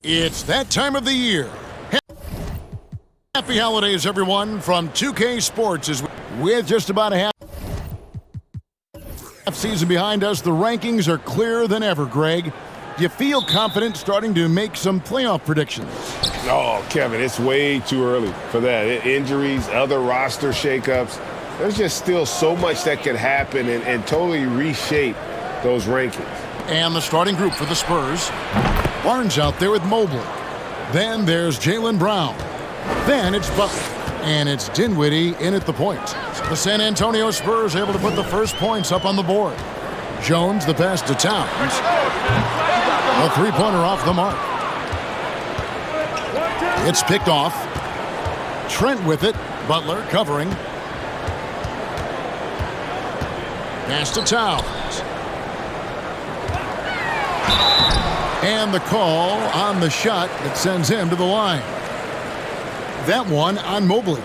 It's that time of the year. Happy holidays, everyone, from 2K Sports. With just about a half season behind us, the rankings are clearer than ever, Greg. Do you feel confident starting to make some playoff predictions? Oh, Kevin, it's way too early for that. Injuries, other roster shakeups. There's just still so much that could happen and totally reshape those rankings. And the starting group for the Spurs. Barnes out there with Mobley. Then there's Jaylen Brown. Then it's Butler. And it's Dinwiddie in at the point. The San Antonio Spurs able to put the first points up on the board. Jones the pass to Towns. A three-pointer off the mark. It's picked off. Trent with it. Butler covering. Pass to Towns. And the call on the shot that sends him to the line. That one on Mobley.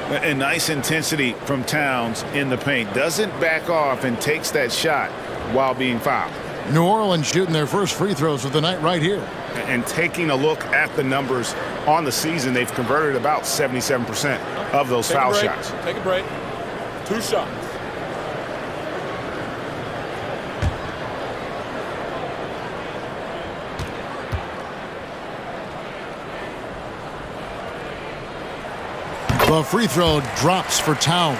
A nice intensity from Towns in the paint. Doesn't back off and takes that shot while being fouled. New Orleans shooting their first free throws of the night right here. And taking a look at the numbers on the season, they've converted about 77% of those foul shots. Take a break. 2 shots. The free throw drops for Towns.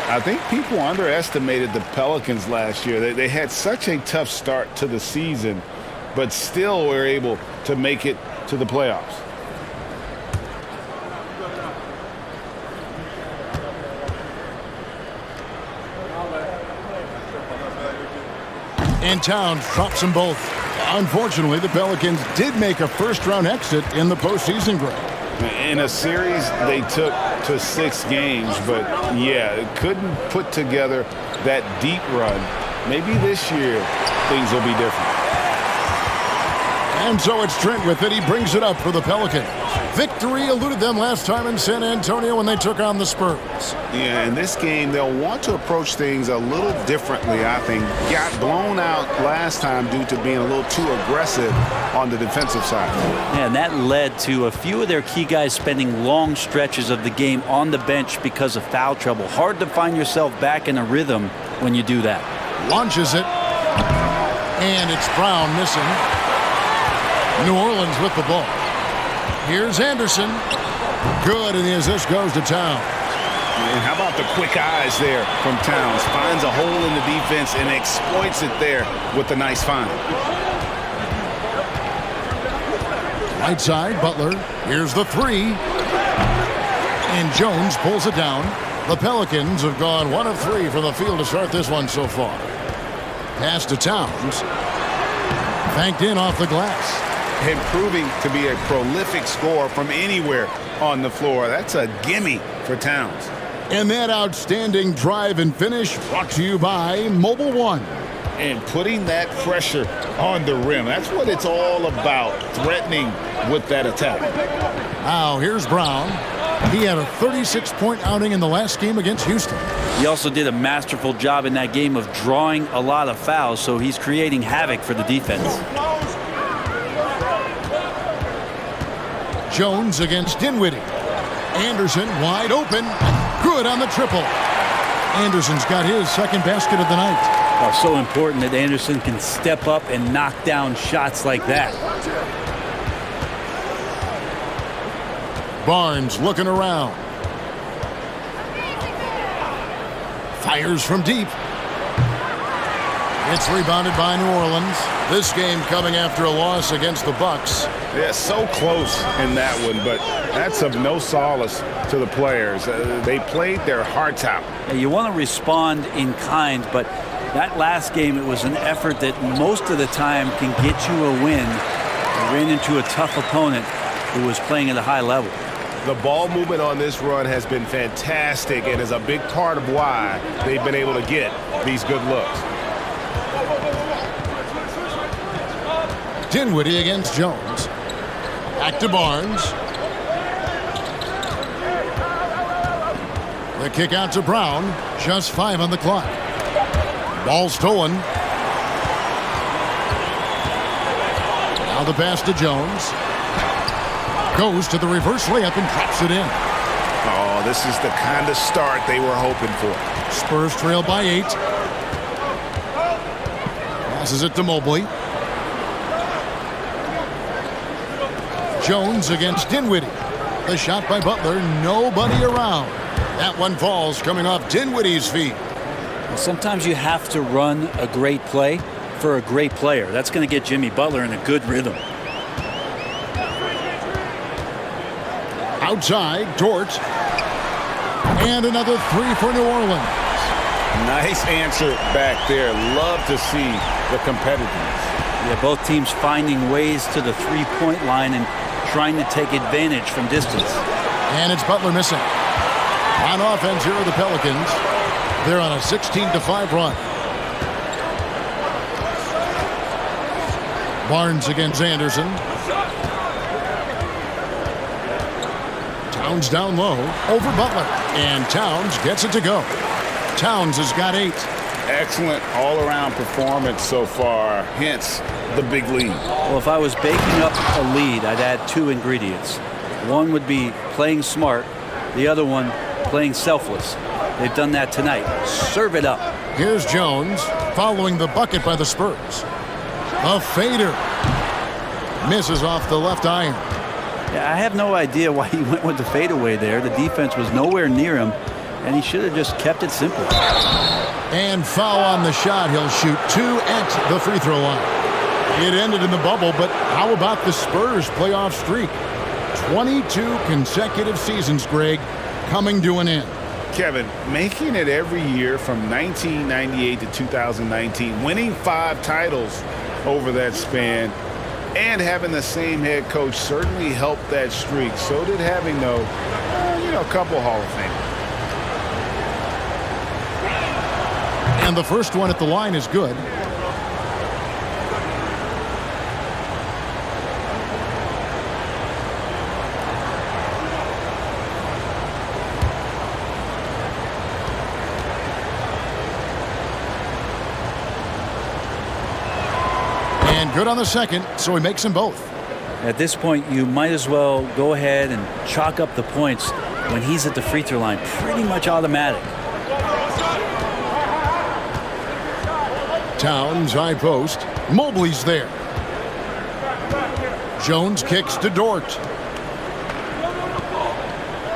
I think people underestimated the Pelicans last year. They had such a tough start to the season, but still were able to make it to the playoffs. And Towns drops them both. Unfortunately, the Pelicans did make a first-round exit in the postseason, Greg. In a series, they took to 6 games, but yeah, couldn't put together that deep run. Maybe this year, things will be different. And so it's Trent with it. He brings it up for the Pelicans. Victory eluded them last time in San Antonio when they took on the Spurs. Yeah, in this game, they'll want to approach things a little differently, I think. Got blown out last time due to being a little too aggressive on the defensive side. Yeah, and that led to a few of their key guys spending long stretches of the game on the bench because of foul trouble. Hard to find yourself back in a rhythm when you do that. Launches it. And it's Brown missing. New Orleans with the ball. Here's Anderson. Good, and the assist goes to Towns. And how about the quick eyes there from Towns? Finds a hole in the defense and exploits it there with a nice find. Right side, Butler. Here's the three. And Jones pulls it down. The Pelicans have gone 1 of 3 from the field to start this one so far. Pass to Towns. Banked in off the glass. And proving to be a prolific scorer from anywhere on the floor. That's a gimme for Towns. And that outstanding drive and finish brought to you by Mobile One. And putting that pressure on the rim. That's what it's all about, threatening with that attack. Now here's Brown. He had a 36-point outing in the last game against Houston. He also did a masterful job in that game of drawing a lot of fouls, so he's creating havoc for the defense. Jones against Dinwiddie. Anderson wide open. Good on the triple. Anderson's got his second basket of the night. Oh, so important that Anderson can step up and knock down shots like that. Barnes looking around. Fires from deep. It's rebounded by New Orleans. This game coming after a loss against the Bucks. Yeah, so close in that one, but that's of no solace to the players. They played their hearts out. Yeah, you want to respond in kind, but that last game, it was an effort that most of the time can get you a win. They ran into a tough opponent who was playing at a high level. The ball movement on this run has been fantastic and is a big part of why they've been able to get these good looks. Dinwiddie against Jones. Back to Barnes. The kick out to Brown. Just 5 on the clock. Ball stolen. Now the pass to Jones. Goes to the reverse layup and drops it in. Oh, this is the kind of start they were hoping for. Spurs trail by 8. Passes it to Mobley. Jones against Dinwiddie. The shot by Butler, nobody around. That one falls coming off Dinwiddie's feet. Sometimes you have to run a great play for a great player. That's going to get Jimmy Butler in a good rhythm. Outside, Dort. And another 3 for New Orleans. Nice answer back there. Love to see the competitiveness. Yeah, both teams finding ways to the three-point line and trying to take advantage from distance. And it's Butler missing. On offense, here are the Pelicans. They're on a 16-5 run. Barnes against Anderson. Towns down low over Butler. And Towns gets it to go. Towns has got 8. Excellent all-around performance so far, hence the big lead. Well, if I was baking up a lead, I'd add 2 ingredients. One would be playing smart. The other one, playing selfless. They've done that tonight. Serve it up. Here's Jones following the bucket by the Spurs. A fader. Misses off the left iron. Yeah, I have no idea why he went with the fadeaway there. The defense was nowhere near him, and he should have just kept it simple. And foul on the shot. He'll shoot 2 at the free throw line. It ended in the bubble, but how about the Spurs playoff streak? 22 consecutive seasons, Greg, coming to an end. Kevin, making it every year from 1998 to 2019, winning 5 titles over that span, and having the same head coach certainly helped that streak. So did having, though, a couple Hall of Famers. And the first one at the line is good. And good on the second, so he makes them both. At this point, you might as well go ahead and chalk up the points when he's at the free throw line. Pretty much automatic. Towns, high post. Mobley's there. Jones kicks to Dort.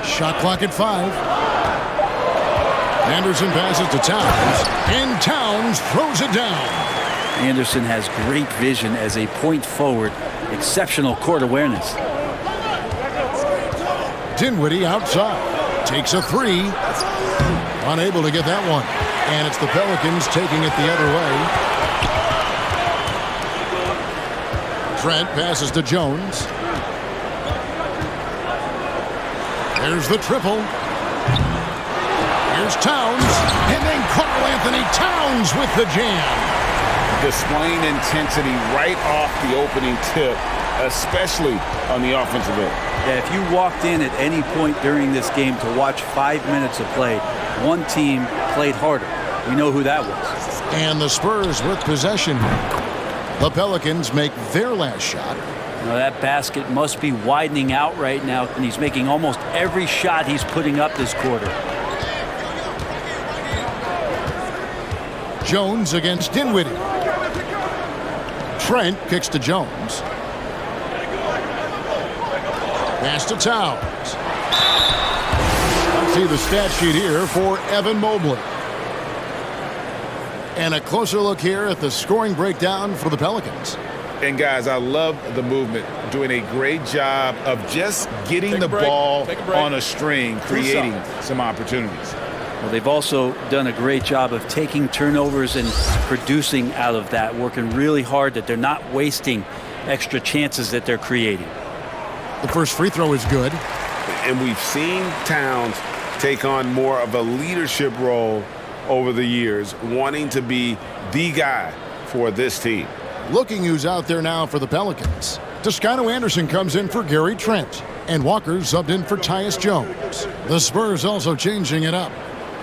Shot clock at 5. Anderson passes to Towns, and Towns throws it down. Anderson has great vision as a point forward. Exceptional court awareness. Dinwiddie outside. Takes a 3. Unable to get that one. And it's the Pelicans taking it the other way. Trent passes to Jones. There's the triple. Here's Towns. And then Karl Anthony Towns with the jam. Displaying intensity right off the opening tip, especially on the offensive end. Yeah, if you walked in at any point during this game to watch 5 minutes of play, one team played harder. We know who that was. And the Spurs with possession. The Pelicans make their last shot. Now that basket must be widening out right now, and he's making almost every shot he's putting up this quarter. Jones against Dinwiddie. Trent kicks to Jones. Pass to Towns. Let's see the stat sheet here for Evan Mobley. And a closer look here at the scoring breakdown for the Pelicans. And guys, I love the movement, doing a great job of just getting the ball on a string, creating some opportunities. Well, they've also done a great job of taking turnovers and producing out of that, working really hard that they're not wasting extra chances that they're creating. The first free throw is good. And we've seen Towns take on more of a leadership role over the years, wanting to be the guy for this team. Looking who's out there now for the Pelicans. Toscano Anderson comes in for Gary Trent. And Walker subbed in for Tyus Jones. The Spurs also changing it up.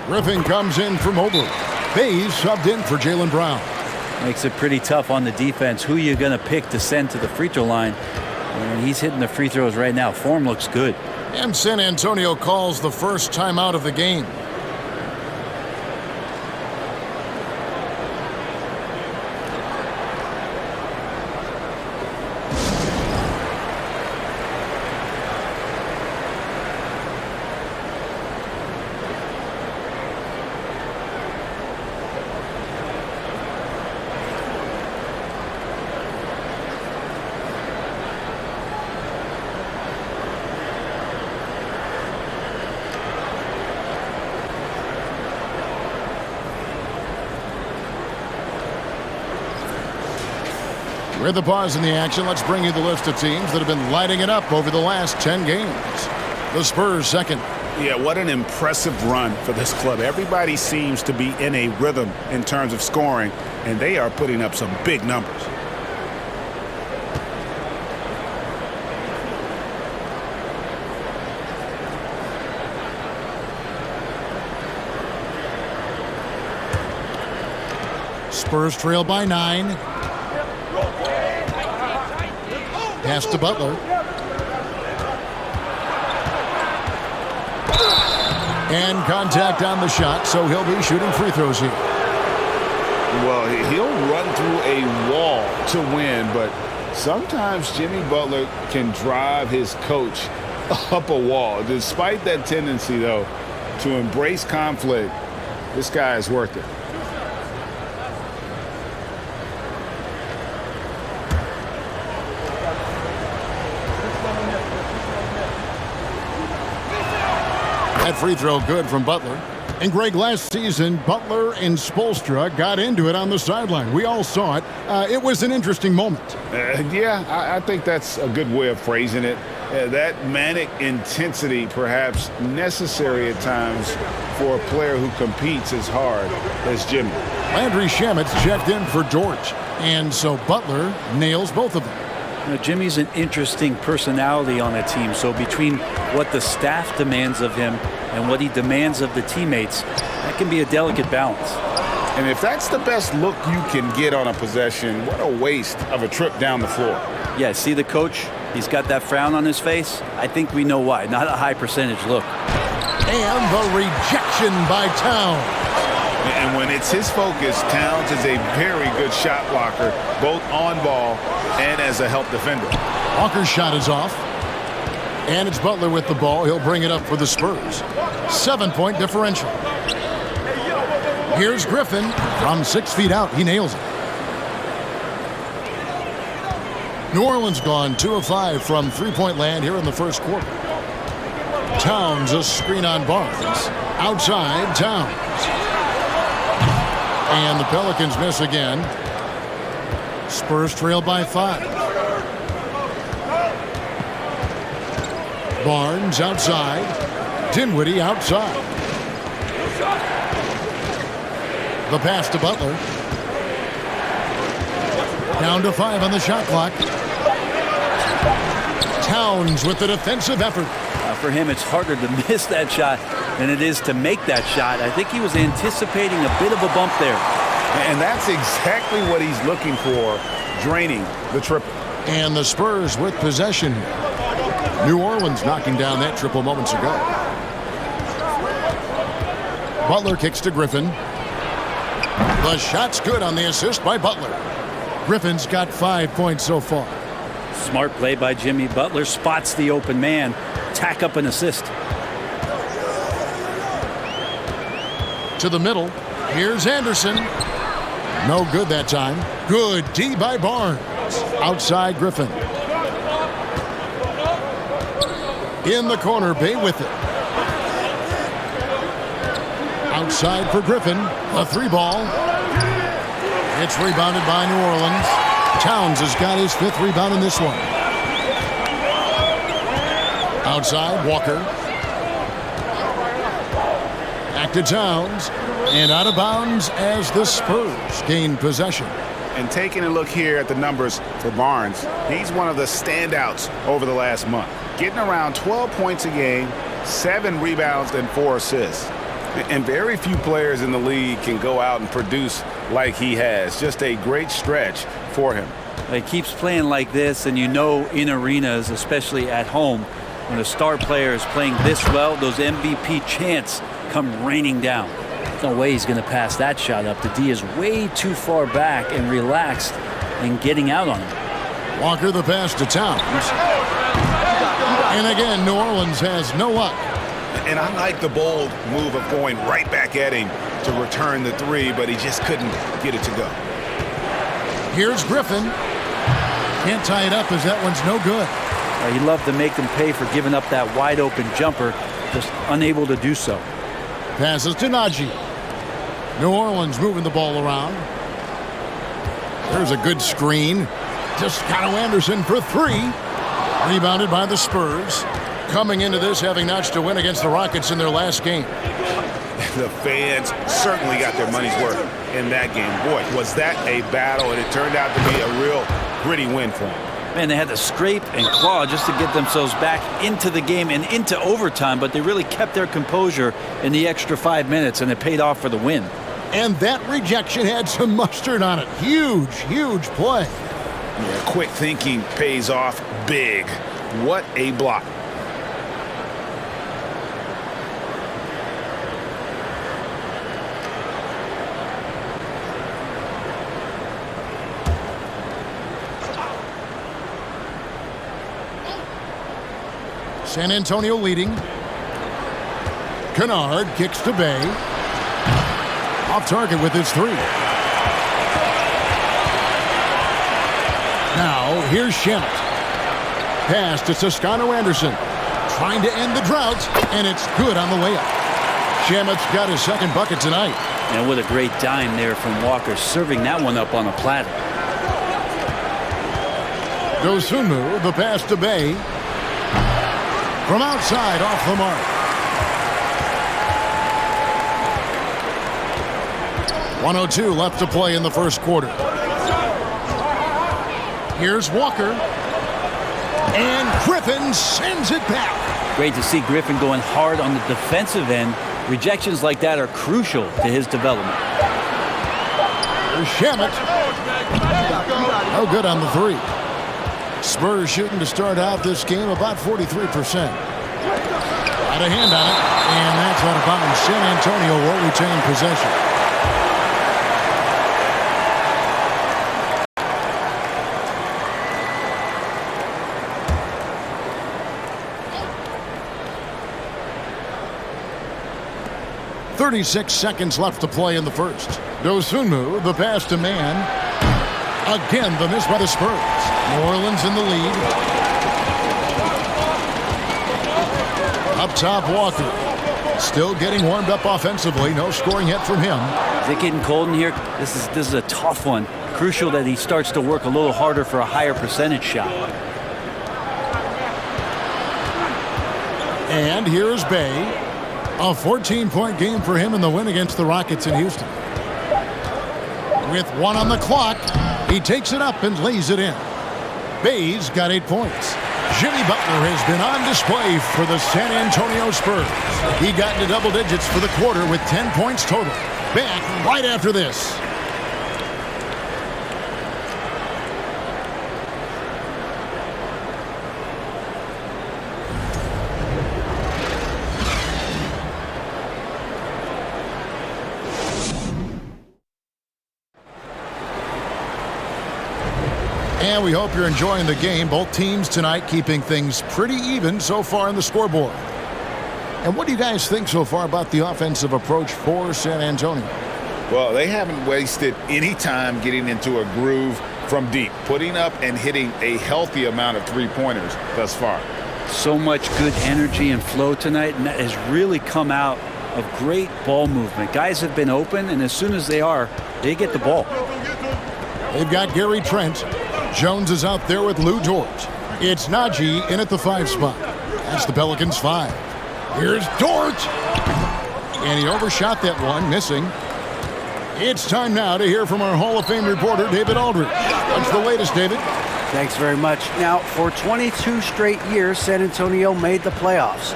Griffin comes in for Mobley. Hayes subbed in for Jaylen Brown. Makes it pretty tough on the defense. Who you're going to pick to send to the free throw line. And he's hitting the free throws right now. Form looks good. And San Antonio calls the first timeout of the game. With the pause in the action, let's bring you the list of teams that have been lighting it up over the last 10 games. The Spurs second. Yeah, what an impressive run for this club. Everybody seems to be in a rhythm in terms of scoring, and they are putting up some big numbers. Spurs trail by 9. Pass to Butler. And contact on the shot, so he'll be shooting free throws here. Well, he'll run through a wall to win, but sometimes Jimmy Butler can drive his coach up a wall. Despite that tendency, though, to embrace conflict, this guy is worth it. That free throw good from Butler. And Greg, last season, Butler and Spoelstra got into it on the sideline. We all saw it. It was an interesting moment. Yeah, I think that's a good way of phrasing it. That manic intensity perhaps necessary at times for a player who competes as hard as Jimmy. Landry Shamit's checked in for George. And so Butler nails both of them. You know, Jimmy's an interesting personality on a team. So between what the staff demands of him and what he demands of the teammates, that can be a delicate balance. And if that's the best look you can get on a possession, what a waste of a trip down the floor. Yeah, see the coach? He's got that frown on his face. I think we know why. Not a high percentage look. And the rejection by Towns. And when it's his focus, Towns is a very good shot blocker, both on ball and as a help defender. Walker's shot is off. And it's Butler with the ball. He'll bring it up for the Spurs. 7-point differential. Here's Griffin from 6 feet out. He nails it. New Orleans gone 2 of 5 from three-point land here in the first quarter. Towns, a screen on Barnes. Outside, Towns. And the Pelicans miss again. Spurs trail by 5. Barnes outside. Dinwiddie outside. The pass to Butler. Down to 5 on the shot clock. Towns with the defensive effort. For him, it's harder to miss that shot than it is to make that shot. I think he was anticipating a bit of a bump there. And that's exactly what he's looking for, draining the triple. And the Spurs with possession. New Orleans knocking down that triple moments ago. Butler kicks to Griffin. The shot's good on the assist by Butler. Griffin's got 5 points so far. Smart play by Jimmy. Butler spots the open man. Tack up an assist. To the middle. Here's Anderson. No good that time. Good D by Barnes. Outside Griffin. In the corner, Bay with it. Outside for Griffin. A 3-ball. It's rebounded by New Orleans. Towns has got his 5th rebound in this one. Outside, Walker. Back to Towns. And out of bounds as the Spurs gain possession. And taking a look here at the numbers for Barnes, he's one of the standouts over the last month. Getting around 12 points a game, 7 rebounds, and 4 assists. And very few players in the league can go out and produce like he has. Just a great stretch for him. He keeps playing like this, and in arenas, especially at home, when a star player is playing this well, those MVP chants come raining down. No way he's going to pass that shot up. The D is way too far back and relaxed and getting out on him. Walker the pass to Towns. And again, New Orleans has no luck. And I like the bold move of going right back at him to return the three, but he just couldn't get it to go. Here's Griffin. Can't tie it up as that one's no good. He loved to make them pay for giving up that wide open jumper, just unable to do so. Passes to Najee. New Orleans moving the ball around. There's a good screen. Toscano Anderson for three. Rebounded by the Spurs. Coming into this having notched a win against the Rockets in their last game. The fans certainly got their money's worth in that game. Boy, was that a battle, and it turned out to be a real gritty win for them. Man, they had to scrape and claw just to get themselves back into the game and into overtime, but they really kept their composure in the extra 5 minutes, and it paid off for the win. And that rejection had some mustard on it. Huge, huge play. Yeah, quick thinking pays off big. What a block. San Antonio leading. Kennard kicks to Bay. Off target with his three. Now, here's Shemet. Pass to Toscano Anderson. Trying to end the drought, and it's good on the layup. Shemet's got his second bucket tonight. And what a great dime there from Walker, serving that one up on a platter. Dosunmu, the pass to Bay. From outside, off the mark. 1:02 left to play in the first quarter. Here's Walker. And Griffin sends it back. Great to see Griffin going hard on the defensive end. Rejections like that are crucial to his development. There's Shemet. No good on the three. Spurs shooting to start out this game about 43%. Got a hand on it, and that's out of bounds. San Antonio will retain possession. .36 seconds left to play in the first. Dosunmu, the pass to man. Again, the miss by the Spurs. New Orleans in the lead. Up top, Walker. Still getting warmed up offensively. No scoring yet from him. Is it getting cold in here? This is a tough one. Crucial that he starts to work a little harder for a higher percentage shot. And here's Bay. A 14-point game for him in the win against the Rockets in Houston. With one on the clock, he takes it up and lays it in. Bay's got 8 points. Jimmy Butler has been on display for the San Antonio Spurs. He got into double digits for the quarter with 10 points total. Back right after this. And we hope you're enjoying the game. Both teams tonight keeping things pretty even so far in the scoreboard. And what do you guys think so far about the offensive approach for San Antonio? Well, they haven't wasted any time getting into a groove from deep, putting up and hitting a healthy amount of three-pointers thus far. So much good energy and flow tonight, and that has really come out of great ball movement. Guys have been open, and as soon as they get the ball. They've got Gary Trent. Jones is out there with Lou George. It's Najee in at the 5 spot. That's the Pelicans 5. Here's Dort. And he overshot that one, missing. It's time now to hear from our Hall of Fame reporter, David Aldridge. What's the latest, David? Thanks very much. Now, for 22 straight years, San Antonio made the playoffs.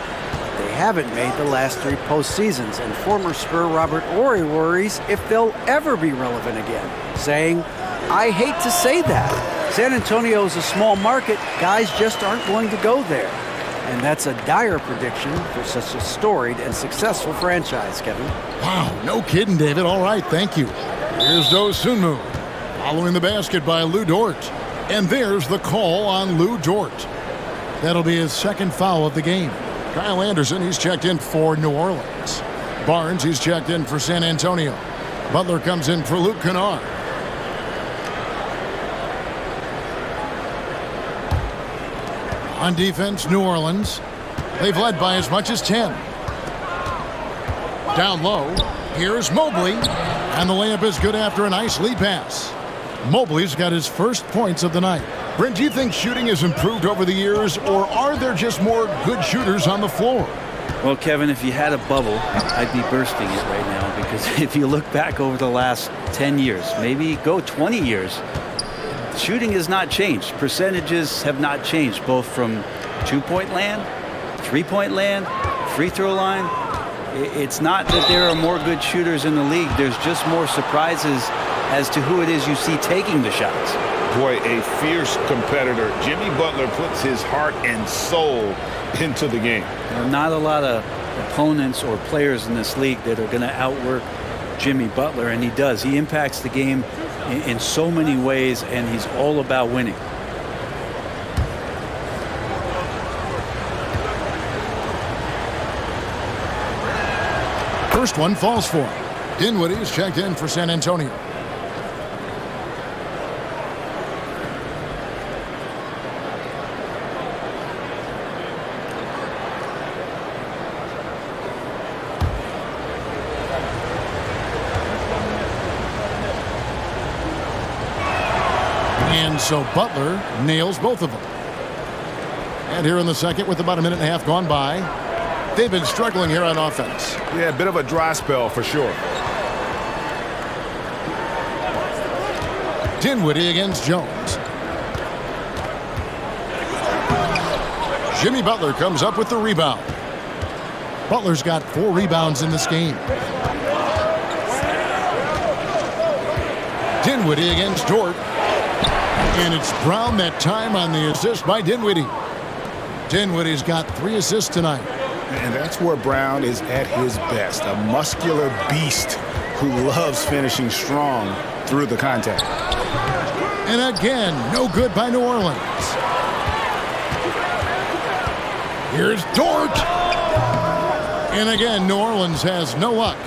They haven't made the last 3 postseasons, and former Spur Robert Horry worries if they'll ever be relevant again, saying, I hate to say that. San Antonio is a small market. Guys just aren't going to go there. And that's a dire prediction for such a storied and successful franchise, Kevin. Wow, no kidding, David. All right, thank you. Here's Dosunmu, following the basket by Lou Dort. And there's the call on Lou Dort. That'll be his second foul of the game. Kyle Anderson, he's checked in for New Orleans. Barnes, he's checked in for San Antonio. Butler comes in for Luke Kennard. On defense, New Orleans. They've led by as much as 10. Down low, here's Mobley. And the layup is good after a nice lead pass. Mobley's got his first points of the night. Brent, do you think shooting has improved over the years, or are there just more good shooters on the floor? Well, Kevin, if you had a bubble, I'd be bursting it right now, because if you look back over the last 10 years, maybe go 20 years, shooting has not changed. Percentages have not changed, both from two-point land, three-point land, free throw line. It's not that there are more good shooters in the league. There's just more surprises as to who it is you see taking the shots. Boy, a fierce competitor. Jimmy Butler puts his heart and soul into the game. There are not a lot of opponents or players in this league that are going to outwork Jimmy Butler, and he does. He impacts the game in so many ways, and he's all about winning. First one falls for him. Dinwiddie's checked in for San Antonio. And so Butler nails both of them. And here in the second, with about a minute and a half gone by, they've been struggling here on offense. Yeah, a bit of a dry spell for sure. Dinwiddie against Jones. Jimmy Butler comes up with the rebound. Butler's got 4 rebounds in this game. Dinwiddie against Dort. And it's Brown that time on the assist by Dinwiddie. Dinwiddie's got 3 assists tonight. And that's where Brown is at his best. A muscular beast who loves finishing strong through the contact. And again, no good by New Orleans. Here's Dort. And again, New Orleans has no luck.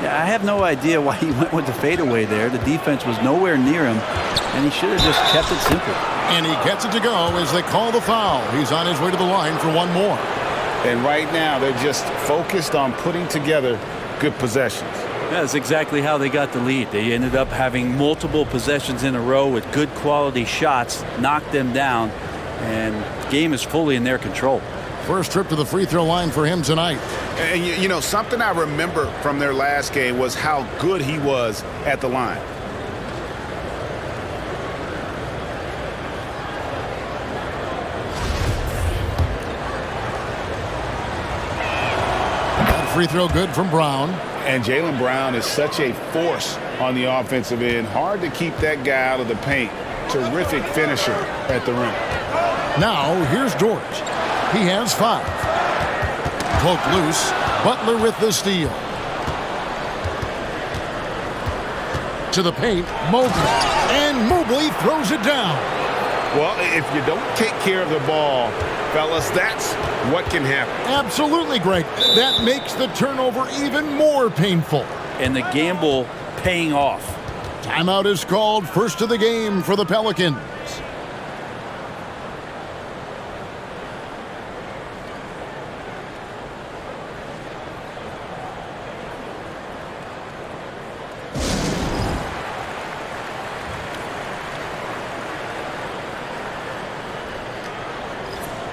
Yeah, I have no idea why he went with the fadeaway there. The defense was nowhere near him, and he should have just kept it simple. And he gets it to go as they call the foul. He's on his way to the line for one more. And right now, they're just focused on putting together good possessions. That's exactly how they got the lead. They ended up having multiple possessions in a row with good quality shots, knocked them down, and the game is fully in their control. First trip to the free throw line for him tonight. And you know, something I remember from their last game was how good he was at the line. That free throw good from Brown. And Jaylen Brown is such a force on the offensive end. Hard to keep that guy out of the paint. Terrific finisher at the rim. Now, here's Dort. He has 5. Cloak loose. Butler with the steal. To the paint, Mobley. And Mobley throws it down. Well, if you don't take care of the ball, fellas, that's what can happen. Absolutely, Greg. That makes the turnover even more painful. And the gamble paying off. Timeout is called. First of the game for the Pelicans.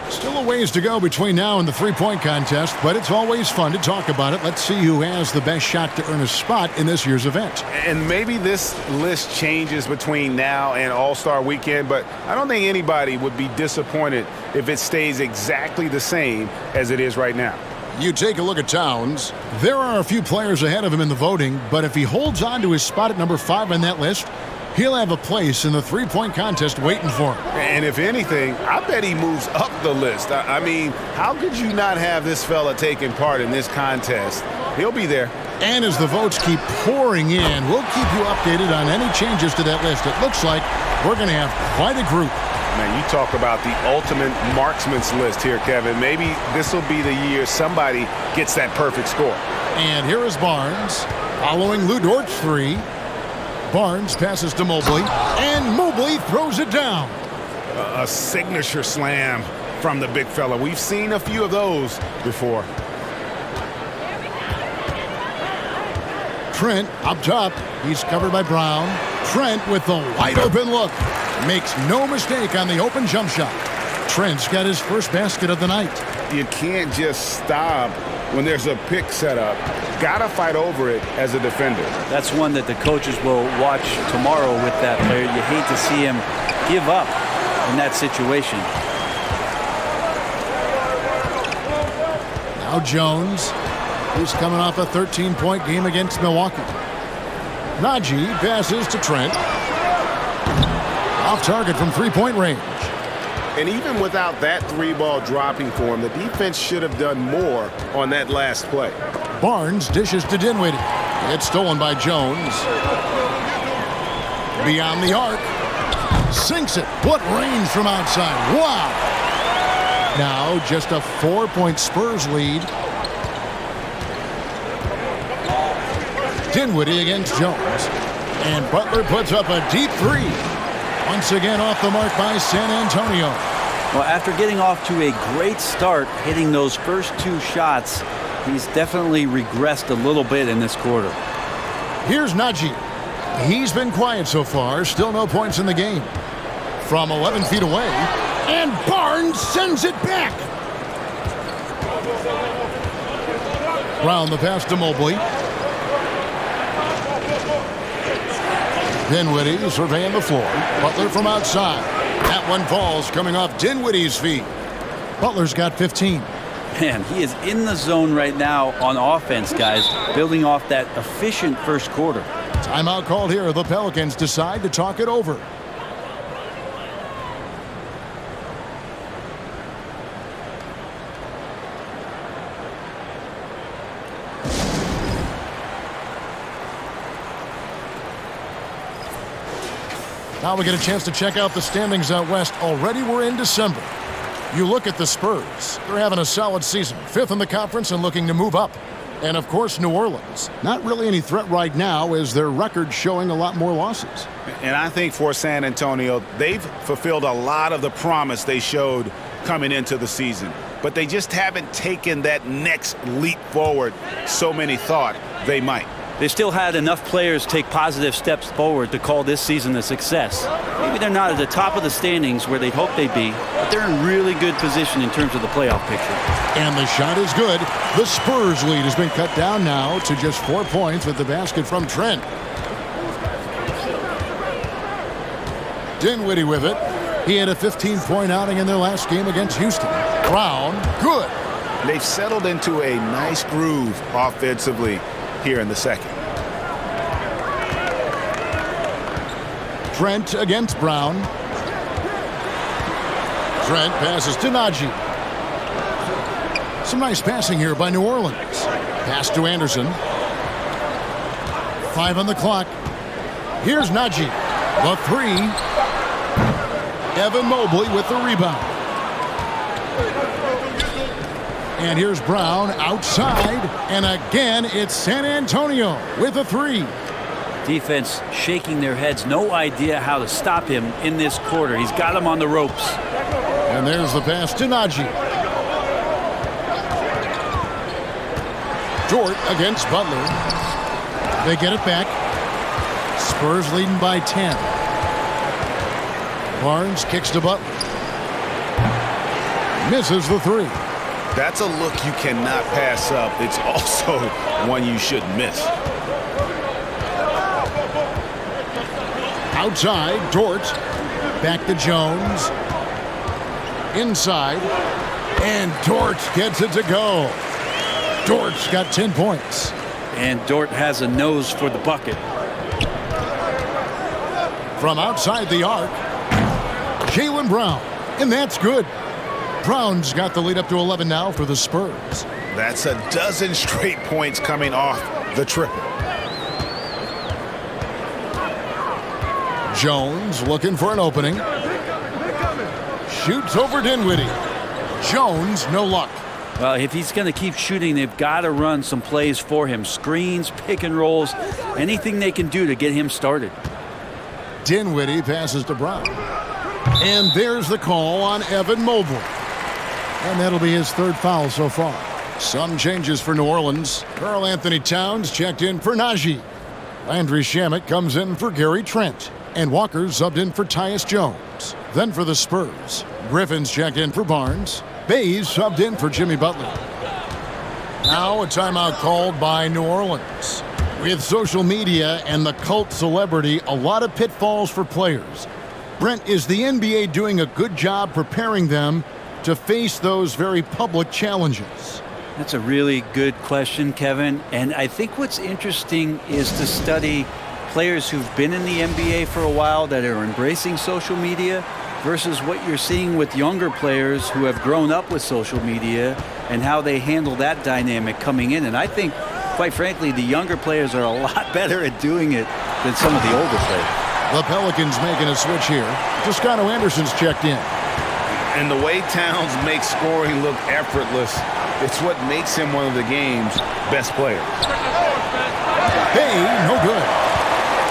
Still a ways to go between now and the three-point contest, but it's always fun to talk about it. Let's see who has the best shot to earn a spot in this year's event. And maybe this list changes between now and All-Star Weekend, but I don't think anybody would be disappointed if it stays exactly the same as it is right now. You take a look at Towns. There are a few players ahead of him in the voting, but if he holds on to his spot at number 5 on that list, he'll have a place in the three-point contest waiting for him. And if anything, I bet he moves up the list. I mean, how could you not have this fella taking part in this contest? He'll be there. And as the votes keep pouring in, we'll keep you updated on any changes to that list. It looks like we're going to have quite a group. Man, you talk about the ultimate marksman's list here, Kevin. Maybe this will be the year somebody gets that perfect score. And here is Barnes following Lou Dort's three. Barnes passes to Mobley, and Mobley throws it down. A signature slam from the big fella. We've seen a few of those before. Trent up top. He's covered by Brown. Trent with the wide open look. Makes no mistake on the open jump shot. Trent's got his first basket of the night. You can't just stop when there's a pick set up. Gotta fight over it as a defender. That's one that the coaches will watch tomorrow with that player. You hate to see him give up in that situation. Now Jones. He's coming off a 13-point game against Milwaukee. Najee passes to Trent. Off target from three-point range. And even without that three-ball dropping for him, the defense should have done more on that last play. Barnes dishes to Dinwiddie. It's stolen by Jones. Beyond the arc. Sinks it. What range from outside. Wow. Now just a 4-point Spurs lead. Dinwiddie against Jones. And Butler puts up a deep three. Once again off the mark by San Antonio. Well, after getting off to a great start, hitting those first two shots, he's definitely regressed a little bit in this quarter. Here's Najee. He's been quiet so far. Still no points in the game. From 11 feet away. And Barnes sends it back. Brown the pass to Mobley. Dinwiddie surveying the floor. Butler from outside. That one falls coming off Dinwiddie's feet. Butler's got 15. Man, he is in the zone right now on offense, guys, building off that efficient first quarter. Timeout called here. The Pelicans decide to talk it over. Now we get a chance to check out the standings out west. Already we're in December. You look at the Spurs. They're having a solid season. 5th in the conference and looking to move up. And, of course, New Orleans. Not really any threat right now as their record showing a lot more losses. And I think for San Antonio, they've fulfilled a lot of the promise they showed coming into the season. But they just haven't taken that next leap forward so many thought they might. They still had enough players take positive steps forward to call this season a success. Maybe they're not at the top of the standings where they'd hope they'd be, but they're in really good position in terms of the playoff picture. And the shot is good. The Spurs lead has been cut down now to just 4 points with the basket from Trent. Dinwiddie with it. He had a 15-point outing in their last game against Houston. Brown, good. They've settled into a nice groove offensively here in the second. Trent against Brown. Trent passes to Najee. Some nice passing here by New Orleans. Pass to Anderson. 5 on the clock. Here's Najee. The three. Evan Mobley with the rebound. And here's Brown outside. And again, it's San Antonio with a three. Defense shaking their heads. No idea how to stop him in this quarter. He's got him on the ropes. And there's the pass to Najee. Dort against Butler. They get it back. Spurs leading by 10. Barnes kicks to Butler. Misses the three. That's a look you cannot pass up. It's also one you shouldn't miss. Outside, Dort. Back to Jones. Inside. And Dort gets it to go. Dort's got 10 points. And Dort has a nose for the bucket. from outside the arc. Jaylen Brown, and that's good. Brown's got the lead up to 11 now for the Spurs. That's a dozen straight points coming off the triple. Jones looking for an opening. Shoots over Dinwiddie. Jones, no luck. Well, if he's going to keep shooting, they've got to run some plays for him. Screens, pick and rolls, anything they can do to get him started. Dinwiddie passes to Brown. And there's the call on Evan Mobley. And that'll be his third foul so far. Some changes for New Orleans. Karl Anthony Towns checked in for Najee. Landry Shamet comes in for Gary Trent. And Walker subbed in for Tyus Jones. Then for the Spurs, Griffin's checked in for Barnes. Bays subbed in for Jimmy Butler. Now a timeout called by New Orleans. With social media and the cult celebrity, a lot of pitfalls for players. Brent, is the NBA doing a good job preparing them to face those very public challenges? That's a really good question, Kevin. And I think what's interesting is to study players who've been in the NBA for a while that are embracing social media versus what you're seeing with younger players who have grown up with social media and how they handle that dynamic coming in. And I think, quite frankly, the younger players are a lot better at doing it than some of the older players. The Pelicans making a switch here. Toscano Anderson's checked in. And the way Towns makes scoring look effortless, it's what makes him one of the game's best players. Hey, no good.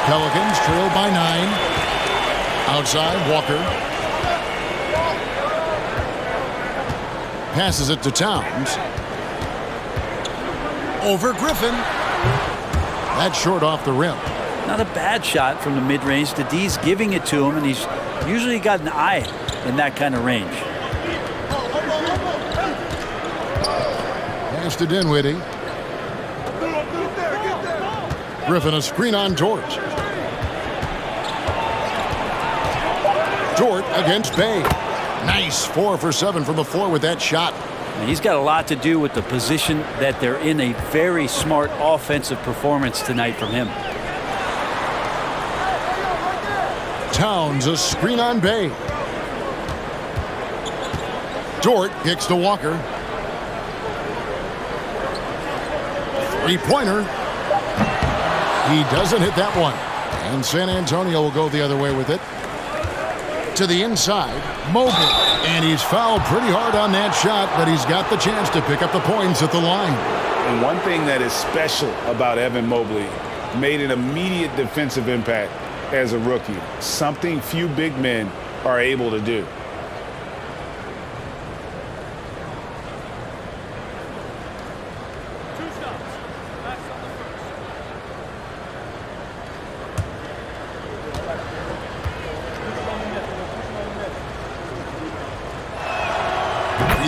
Pelicans trail by 9. Outside, Walker. Passes it to Towns. Over Griffin. That's short off the rim. Not a bad shot from the mid-range. The D's giving it to him, and he's usually got an eye in that kind of range. Pass to Dinwiddie. Griffin a screen on Dort. Dort against Bay. Nice 4 for 7 from the floor with that shot. And he's got a lot to do with the position that they're in. A very smart offensive performance tonight from him. Towns a screen on Bay. Dort kicks to Walker. Three-pointer. He doesn't hit that one. And San Antonio will go the other way with it. To the inside, Mobley. And he's fouled pretty hard on that shot, but he's got the chance to pick up the points at the line. And one thing that is special about Evan Mobley, made an immediate defensive impact as a rookie. Something few big men are able to do.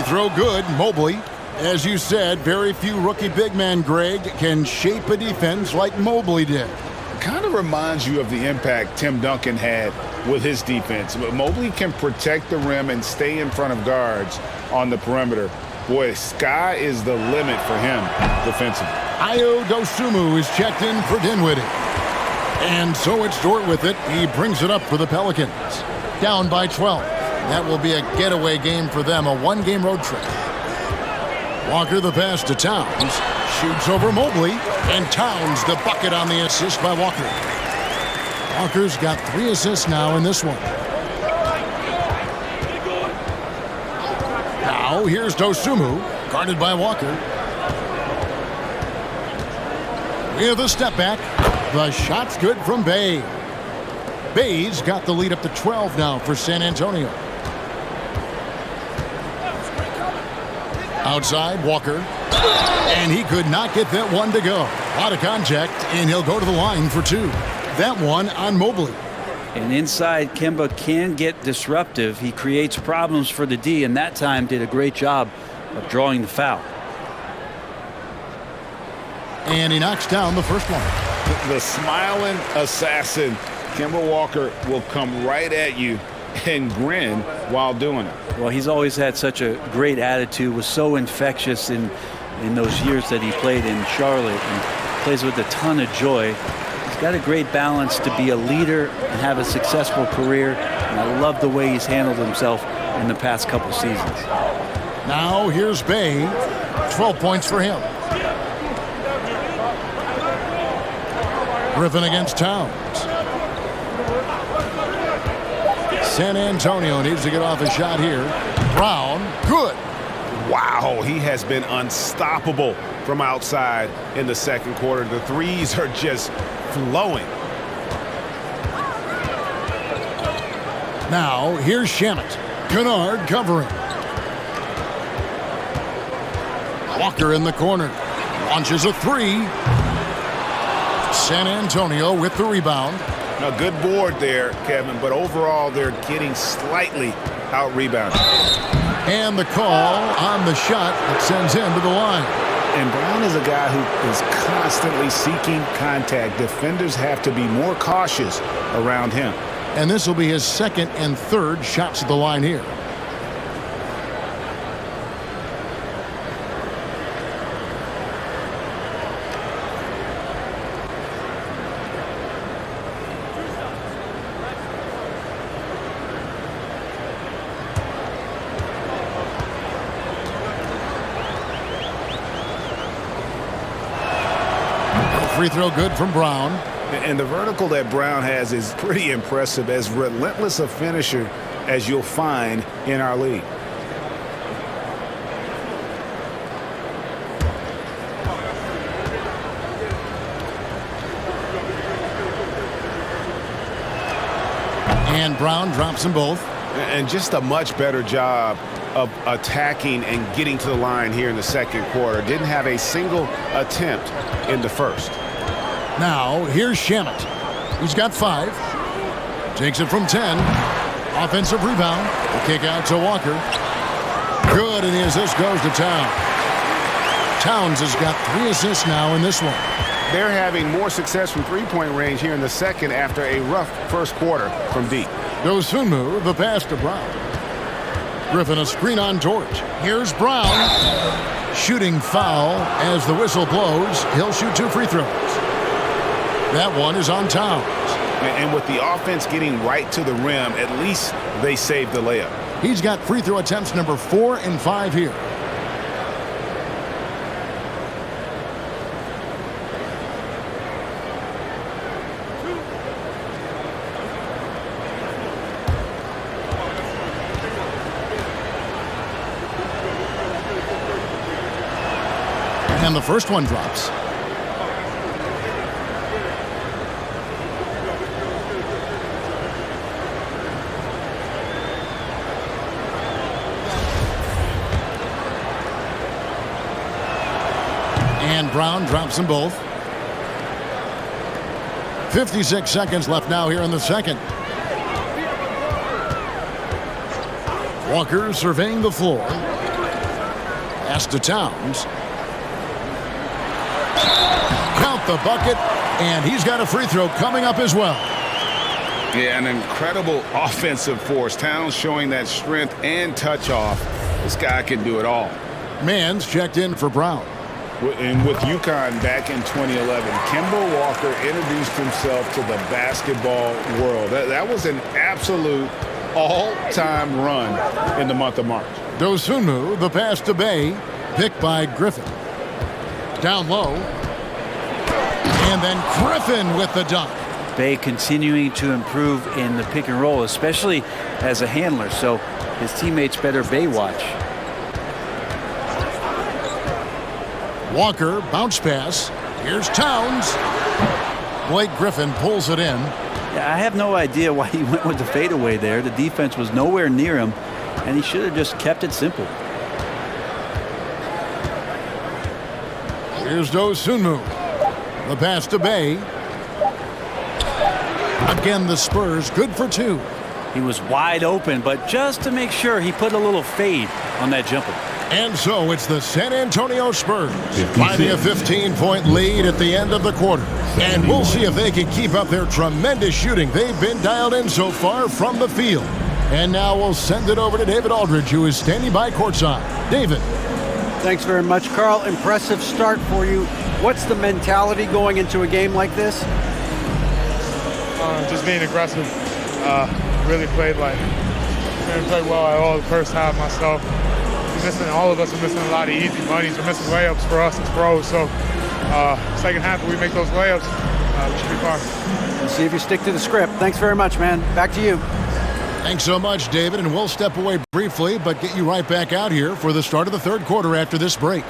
Throw good, Mobley. As you said, very few rookie big men, Greg, can shape a defense like Mobley did. Kind of reminds you of the impact Tim Duncan had with his defense. But Mobley can protect the rim and stay in front of guards on the perimeter. Boy, sky is the limit for him defensively. Ayo Dosunmu is checked in for Dinwiddie. And so it's Dort with it. He brings it up for the Pelicans. Down by 12. That will be a getaway game for them, a one-game road trip. Walker the pass to Towns. Shoots over Mobley. And Towns the bucket on the assist by Walker. Walker's got 3 assists now in this one. Now here's Dosunmu, guarded by Walker. With a step back. The shot's good from Bay. Bay's got the lead up to 12 now for San Antonio. Outside, Walker. And he could not get that one to go. A lot of contact, and he'll go to the line for 2. That one on Mobley. And inside, Kemba can get disruptive. He creates problems for the D, and that time did a great job of drawing the foul. And he knocks down the first one. The smiling assassin, Kemba Walker, will come right at you and grin while doing it. Well, he's always had such a great attitude, was so infectious in those years that he played in Charlotte, and plays with a ton of joy. He's got a great balance to be a leader and have a successful career. And I love the way he's handled himself in the past couple seasons. Now here's Bay. 12 points for him. Griffin against Towns. San Antonio needs to get off a shot here. Brown, good. Wow, he has been unstoppable from outside in the second quarter. The threes are just flowing. Now here's Shamet. Kennard covering. Walker in the corner. Launches a three. San Antonio with the rebound. A good board there, Kevin, but overall they're getting slightly out-rebounded. And the call on the shot that sends him to the line. And Brown is a guy who is constantly seeking contact. Defenders have to be more cautious around him. And this will be his second and third shots at the line here. Free throw good from Brown. And the vertical that Brown has is pretty impressive, as relentless a finisher as you'll find in our league. And Brown drops them both. And just a much better job of attacking and getting to the line here in the second quarter. Didn't have a single attempt in the first. Now, here's Shamet. He's got 5. Takes it from 10. Offensive rebound. The kick out to Walker. Good, and the assist goes to Towns. Towns has got 3 assists now in this one. They're having more success from three-point range here in the second after a rough first quarter from deep. Dosunmu, the pass to Brown. Griffin a screen on George. Here's Brown. Shooting foul as the whistle blows. He'll shoot 2 free throws. That one is on Towns. And with the offense getting right to the rim, at least they saved the layup. He's got free throw attempts number 4 and 5 here. And the first one drops. And Brown drops them both. 56 seconds left now here in the second. Walker surveying the floor. Pass to Towns. Count the bucket, and he's got a free throw coming up as well. Yeah, an incredible offensive force. Towns showing that strength and touch off. This guy can do it all. Mans checked in for Brown. And with UConn back in 2011, Kemba Walker introduced himself to the basketball world. That was an absolute all-time run in the month of March. Dosunmu, the pass to Bay, picked by Griffin. Down low. And then Griffin with the dunk. Bay continuing to improve in the pick and roll, especially as a handler, so his teammates better Bay watch. Walker, bounce pass. Here's Towns. Blake Griffin pulls it in. Yeah, I have no idea why he went with the fadeaway there. The defense was nowhere near him, and he should have just kept it simple. Here's Dosunmu. The pass to Bay. Again, the Spurs good for 2. He was wide open, but just to make sure, he put a little fade on that jumper. And so it's the San Antonio Spurs finding a 15-point lead at the end of the quarter. And we'll see if they can keep up their tremendous shooting. They've been dialed in so far from the field. And now we'll send it over to David Aldridge, who is standing by courtside. David. Thanks very much, Carl. Impressive start for you. What's the mentality going into a game like this? just being aggressive. Really played well at all the first half myself. All of us are missing a lot of easy monies. We're missing layups for us as pros. So second half, if we make those layups, we should be fine. We'll see if you stick to the script. Thanks very much, man. Back to you. Thanks so much, David, and we'll step away briefly, but get you right back out here for the start of the third quarter after this break.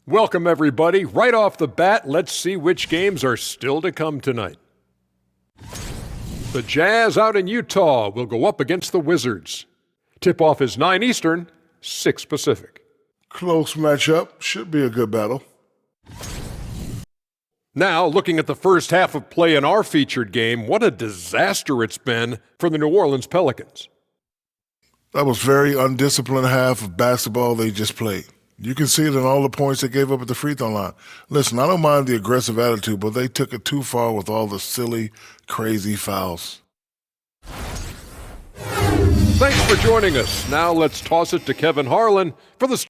Welcome, everybody. Right off the bat, let's see which games are still to come tonight. The Jazz out in Utah will go up against the Wizards. Tip-off is 9 Eastern, 6 Pacific. Close matchup. Should be a good battle. Now, looking at the first half of play in our featured game, what a disaster it's been for the New Orleans Pelicans. That was very undisciplined half of basketball they just played. You can see it in all the points they gave up at the free throw line. Listen, I don't mind the aggressive attitude, but they took it too far with all the silly, crazy fouls. Thanks for joining us. Now let's toss it to Kevin Harlan for the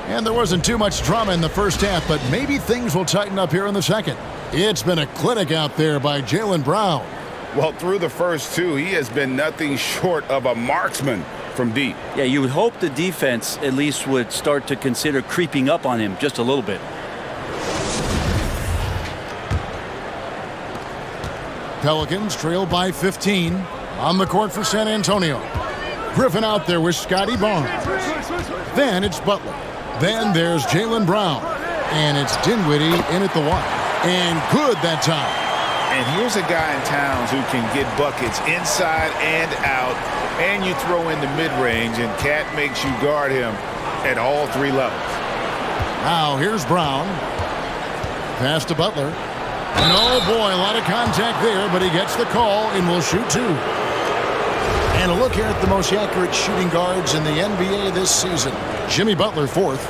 And there wasn't too much drama in the first half, but maybe things will tighten up here in the second. It's been a clinic out there by Jaylen Brown. Well, through the first two, he has been nothing short of a marksman from deep. Yeah, you would hope the defense at least would start to consider creeping up on him just a little bit. Pelicans trail by 15 on the court for San Antonio. Griffin out there with Scotty Barnes. Then it's Butler. Then there's Jaylen Brown. And it's Dinwiddie in at the one. And good that time. And here's a guy in Towns who can get buckets inside and out. And you throw in the mid-range, and Cat makes you guard him at all three levels. Now here's Brown. Pass to Butler. And oh boy, a lot of contact there, but he gets the call and will shoot two. And a look here at the most accurate shooting guards in the NBA this season. Jimmy Butler, fourth.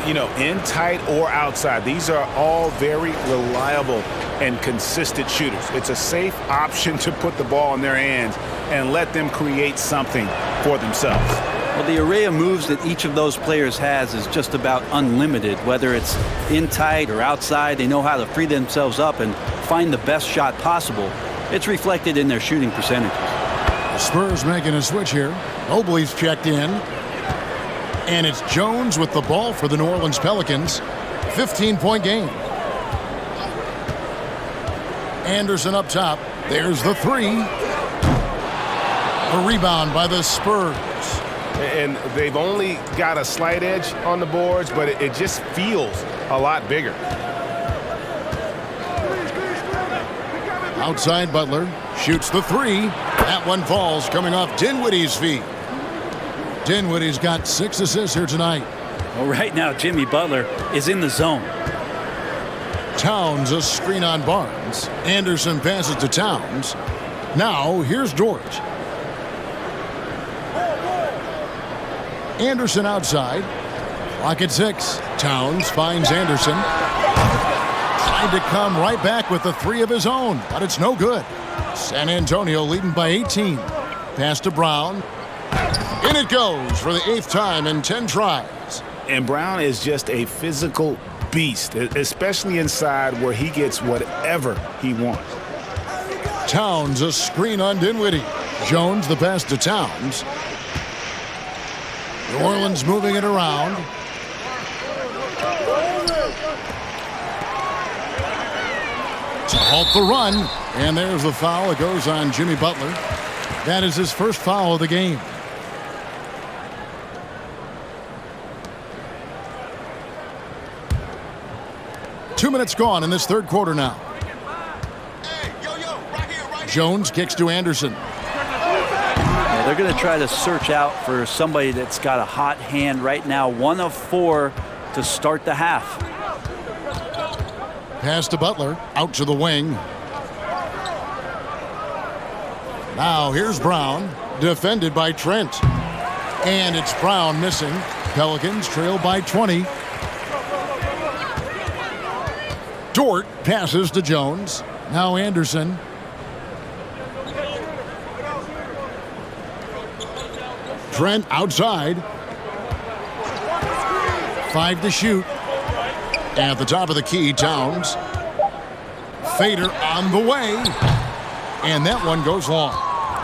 You know, in tight or outside, these are all very reliable and consistent shooters. It's a safe option to put the ball in their hands and let them create something for themselves. Well, the array of moves that each of those players has is just about unlimited. Whether it's in tight or outside, they know how to free themselves up and find the best shot possible. It's reflected in their shooting percentages. The Spurs making a switch here. Mobley's checked in. And it's Jones with the ball for the New Orleans Pelicans. 15-point game. Anderson up top. There's the three. A rebound by the Spurs. And they've only got a slight edge on the boards, but it just feels a lot bigger. Outside Butler. Shoots the three. That one falls coming off Dinwiddie's feet. Dinwiddie's got 6 assists here tonight. Well, right now, Jimmy Butler is in the zone. Towns a screen on Barnes. Anderson passes to Towns. Now here's George. Anderson outside. Clock at 6. Towns finds Anderson. Trying to come right back with the three of his own, but it's no good. San Antonio leading by 18. Pass to Brown. In it goes for the 8th time in 10 tries. And Brown is just a physical beast, especially inside where he gets whatever he wants. Towns a screen on Dinwiddie. Jones the pass to Towns. New Orleans moving it around. To halt the run. And there's the foul. It goes on Jimmy Butler. That is his first foul of the game. Two minutes gone in this third quarter now. Jones kicks to Anderson. Yeah, they're going to try to search out for somebody that's got a hot hand right now. 1 of 4 to start the half. Pass to Butler. Out to the wing. Now here's Brown. Defended by Trent. And it's Brown missing. Pelicans trail by 20. Dort passes to Jones. Now Anderson. Trent outside. 5 to shoot. At the top of the key, Towns. Fader on the way. And that one goes long.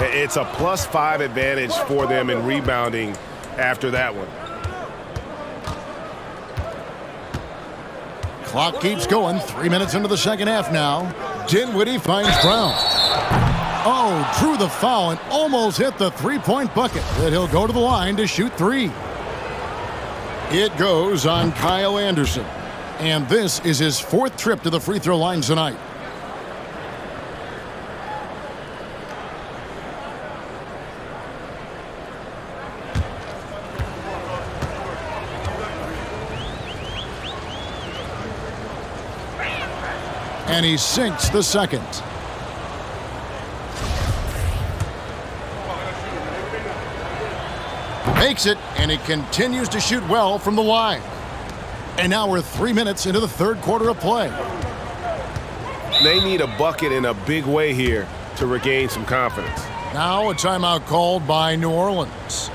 It's a +5 advantage for them in rebounding after that one. Clock keeps going. 3 minutes into the second half now. Dinwiddie finds Brown. Oh, drew the foul and almost hit the three-point bucket. But he'll go to the line to shoot 3. It goes on Kyle Anderson. And this is his 4th trip to the free throw line tonight. And he sinks the second. Makes it, and he continues to shoot well from the line. And now we're 3 minutes into the third quarter of play. They need a bucket in a big way here to regain some confidence. Now a timeout called by New Orleans.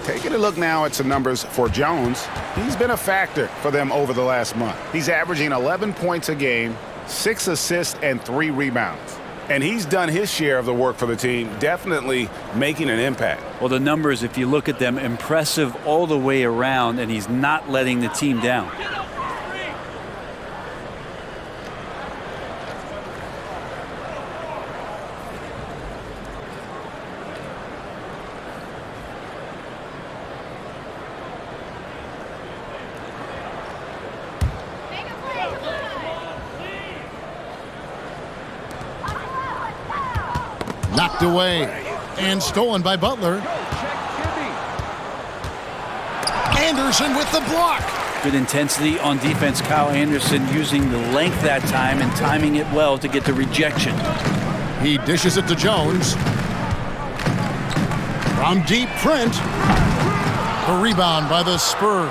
Taking a look now at some numbers for Jones. He's been a factor for them over the last month. He's averaging 11 points a game, 6 assists, and 3 rebounds. And he's done his share of the work for the team, definitely making an impact. Well, the numbers, if you look at them, impressive all the way around, and he's not letting the team down. Knocked away and stolen by Butler. Anderson with the block. Good intensity on defense. Kyle Anderson using the length that time and timing it well to get the rejection. He dishes it to Jones. From deep, Trent. The rebound by the Spurs.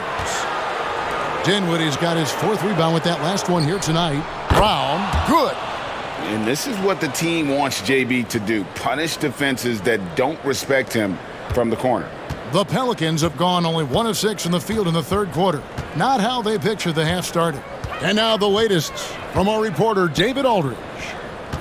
Dinwiddie's got his 4th rebound with that last one here tonight. Brown, good. And this is what the team wants JB to do. Punish defenses that don't respect him from the corner. The Pelicans have gone only 1 of 6 in the field in the third quarter. Not how they pictured the half started. And now the latest from our reporter, David Aldridge.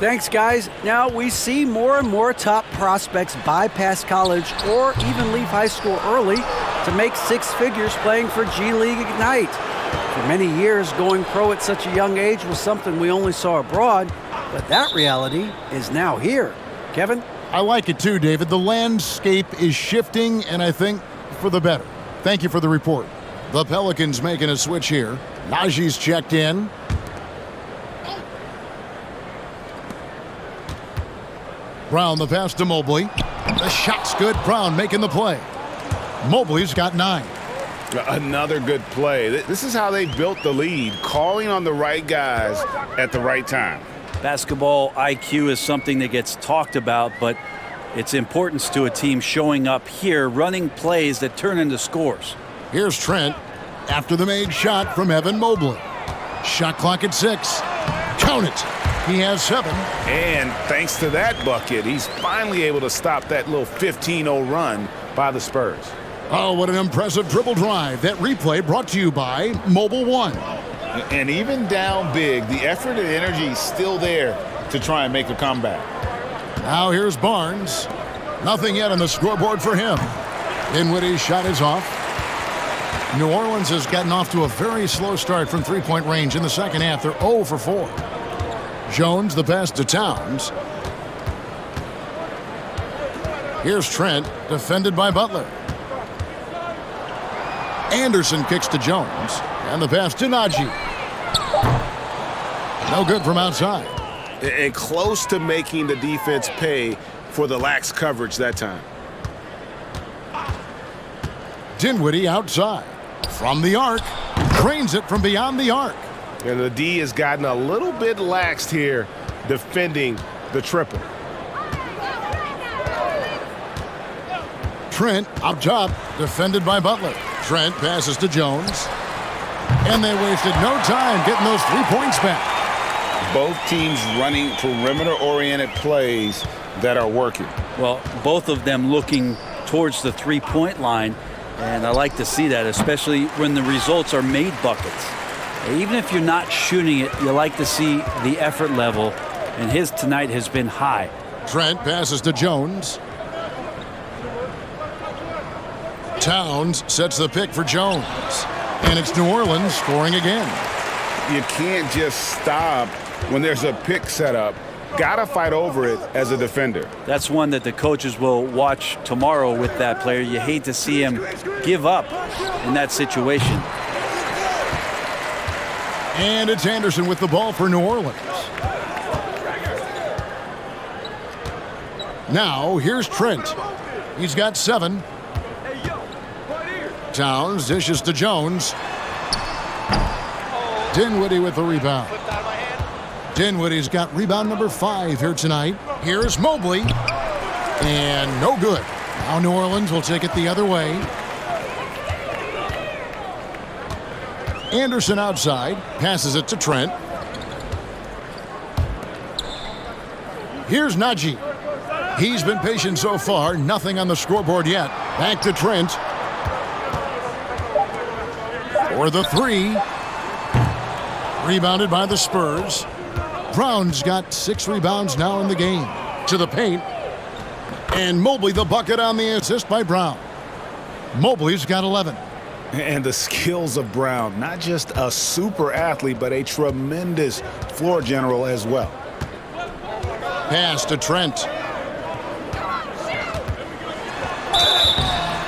Thanks, guys. Now we see more and more top prospects bypass college or even leave high school early to make 6 figures playing for G League Ignite. For many years, going pro at such a young age was something we only saw abroad, but that reality is now here. Kevin? I like it too, David. The landscape is shifting, and I think for the better. Thank you for the report. The Pelicans making a switch here. Najee's checked in. Brown the pass to Mobley. The shot's good. Brown making the play. Mobley's got 9. Another good play. This is how they built the lead, calling on the right guys at the right time. Basketball IQ is something that gets talked about, but its importance to a team showing up here, running plays that turn into scores. Here's Trent after the made shot from Evan Mobley. Shot clock at 6. Count it. He has 7. And thanks to that bucket, he's finally able to stop that little 15-0 run by the Spurs. Oh, what an impressive dribble drive. That replay brought to you by Mobile One. And even down big, the effort and energy is still there to try and make a comeback. Now here's Barnes. Nothing yet on the scoreboard for him. Dinwiddie's shot is off. New Orleans has gotten off to a very slow start from three-point range in the second half. They're 0 for 4. Jones the pass to Towns. Here's Trent, defended by Butler. Anderson kicks to Jones. And the pass to Najee. No good from outside. and close to making the defense pay for the lax coverage that time. Dinwiddie outside. From the arc. Drains it from beyond the arc. And the D has gotten a little bit laxed here defending the triple. Trent up top, defended by Butler. Trent passes to Jones. And they wasted no time getting those 3 points back. Both teams running perimeter-oriented plays that are working. Well, both of them looking towards the three-point line, and I like to see that, especially when the results are made buckets. Even if you're not shooting it, you like to see the effort level, and his tonight has been high. Trent passes to Jones. Towns sets the pick for Jones. And it's New Orleans scoring again. You can't just stop when there's a pick set up. Got to fight over it as a defender. That's one that the coaches will watch tomorrow with that player. You hate to see him give up in that situation. And it's Anderson with the ball for New Orleans. Now, here's Trent. He's got 7. Towns dishes to Jones. Dinwiddie with the rebound. Dinwiddie's got rebound number 5 here tonight. Here's Mobley. And no good. Now New Orleans will take it the other way. Anderson outside. Passes it to Trent. Here's Najee. He's been patient so far. Nothing on the scoreboard yet. Back to Trent. For the 3. Rebounded by the Spurs. Brown's got 6 rebounds now in the game. To the paint. And Mobley the bucket on the assist by Brown. Mobley's got 11. And the skills of Brown, not just a super athlete, but a tremendous floor general as well. Pass to Trent.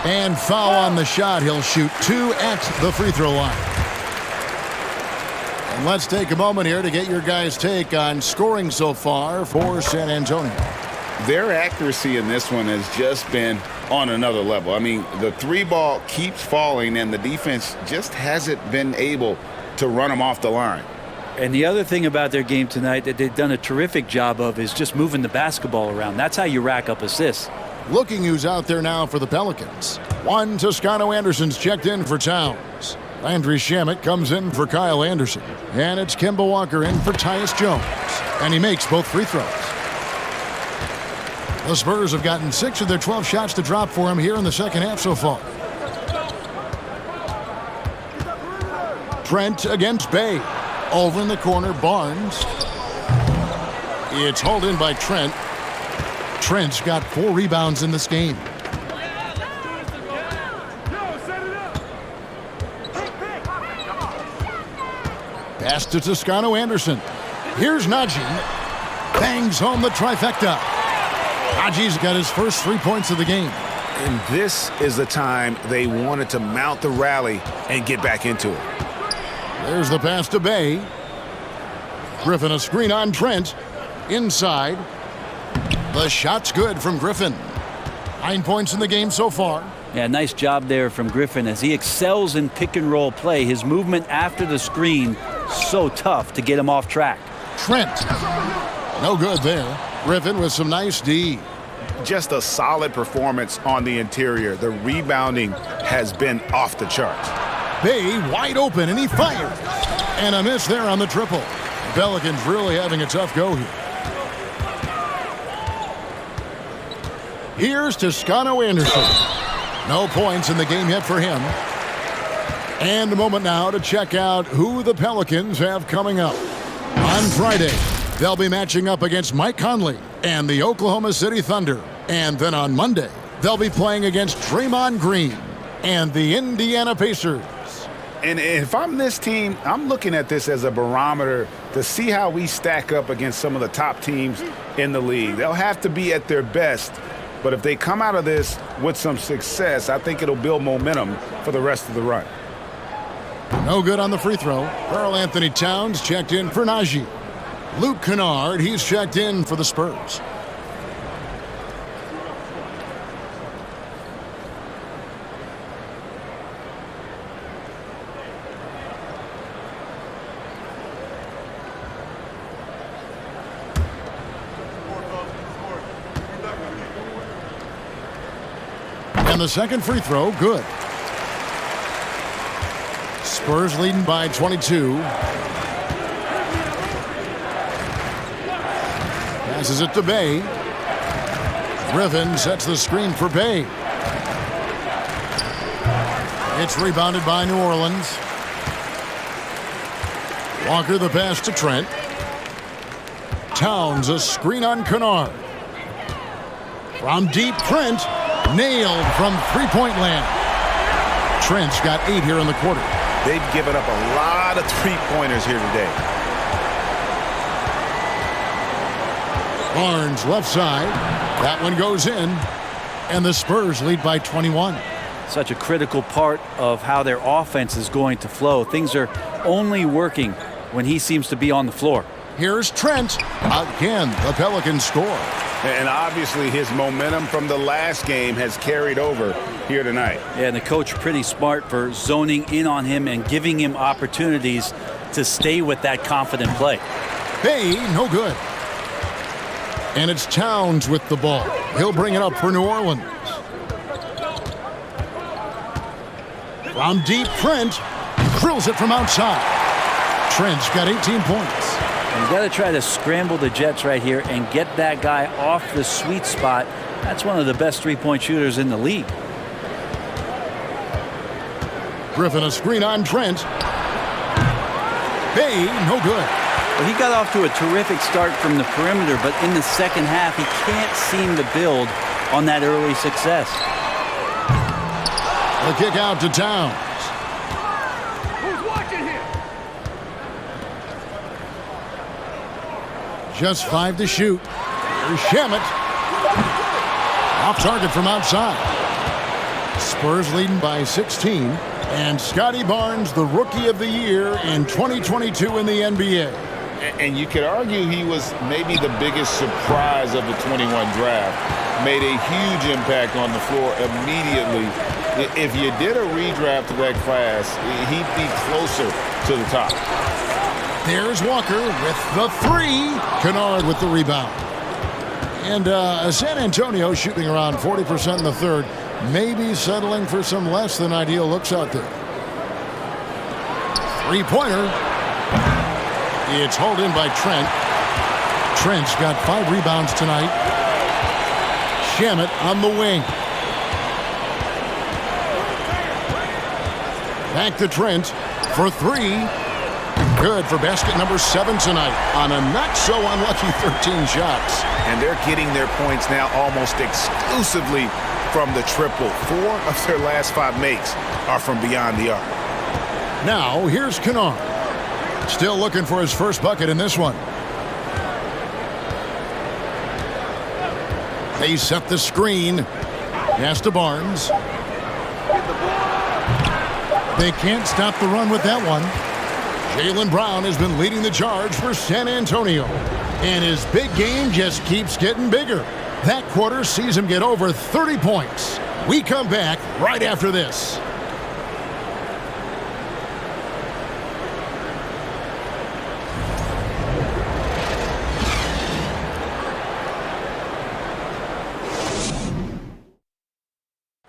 And foul on the shot. He'll shoot 2 at the free throw line. And let's take a moment here to get your guys' take on scoring so far for San Antonio. Their accuracy in this one has just been on another level. I mean, the 3 ball keeps falling, and the defense just hasn't been able to run them off the line. And the other thing about their game tonight that they've done a terrific job of is just moving the basketball around. That's how you rack up assists. Looking who's out there now for the Pelicans. One Toscano Anderson's checked in for Towns. Landry Shamet comes in for Kyle Anderson. And it's Kemba Walker in for Tyus Jones. And he makes both free throws. The Spurs have gotten 6 of their 12 shots to drop for him here in the second half so far. Trent against Bay. Over in the corner, Barnes. It's hauled in by Trent. Trent's got 4 rebounds in this game. Pass to Toscano Anderson. Here's Najee. Bangs home the trifecta. Najee's got his first 3 points of the game. And this is the time they wanted to mount the rally and get back into it. There's the pass to Bay. Griffin a screen on Trent. Inside. The shot's good from Griffin. 9 points in the game so far. Yeah, nice job there from Griffin as he excels in pick and roll play. His movement after the screen, so tough to get him off track. Trent. No good there. Griffin with some nice D. Just a solid performance on the interior. The rebounding has been off the charts. Bay wide open, and he fires. And a miss there on the triple. Pelicans really having a tough go here. Here's Toscano Anderson. No points in the game yet for him. And a moment now to check out who the Pelicans have coming up. On Friday, they'll be matching up against Mike Conley and the Oklahoma City Thunder. And then on Monday, they'll be playing against Draymond Green and the Indiana Pacers. And if I'm this team, I'm looking at this as a barometer to see how we stack up against some of the top teams in the league. They'll have to be at their best. But if they come out of this with some success, I think it'll build momentum for the rest of the run. No good on the free throw. Karl Anthony Towns checked in for Najee. Luke Kennard, he's checked in for the Spurs. And the second free throw, good. Spurs leading by 22. Passes it to Bay. Griffin sets the screen for Bay. It's rebounded by New Orleans. Walker the pass to Trent. Towns a screen on Kennard. From deep, Trent nailed from three-point land. Trent's got 8 here in the quarter. They've given up a lot of three-pointers here today. Barnes left side. That one goes in. And the Spurs lead by 21. Such a critical part of how their offense is going to flow. Things are only working when he seems to be on the floor. Here's Trent. Again, the Pelicans score. And obviously his momentum from the last game has carried over here tonight. Yeah, and the coach pretty smart for zoning in on him and giving him opportunities to stay with that confident play. Hey, no good. And it's Towns with the ball. He'll bring it up for New Orleans. From deep, Trent drills it from outside. Trent's got 18 points. You've got to try to scramble the Jets right here and get that guy off the sweet spot. That's one of the best three-point shooters in the league. Griffin a screen on Trent. Bay, no good. Well, he got off to a terrific start from the perimeter, but in the second half, he can't seem to build on that early success. The kick out to Towns. Just 5 to shoot. Here's Shamet. Off target from outside. Spurs leading by 16. And Scotty Barnes, the Rookie of the Year in 2022 in the NBA. And you could argue he was maybe the biggest surprise of the 21 draft. Made a huge impact on the floor immediately. If you did a redraft of that class, he'd be closer to the top. There's Walker with the 3. Kennard with the rebound. And San Antonio shooting around 40% in the third. Maybe settling for some less than ideal looks out there. Three-pointer. It's hauled in by Trent. Trent's got 5 rebounds tonight. Shamet on the wing. Back to Trent for 3. Good for basket number 7 tonight on a not-so-unlucky 13 shots. And they're getting their points now almost exclusively from the triple. 4 of their last 5 makes are from beyond the arc. Now, here's Kennard. Still looking for his first bucket in this one. They set the screen. Pass to Barnes. They can't stop the run with that one. Jaylen Brown has been leading the charge for San Antonio. And his big game just keeps getting bigger. That quarter sees him get over 30 points. We come back right after this.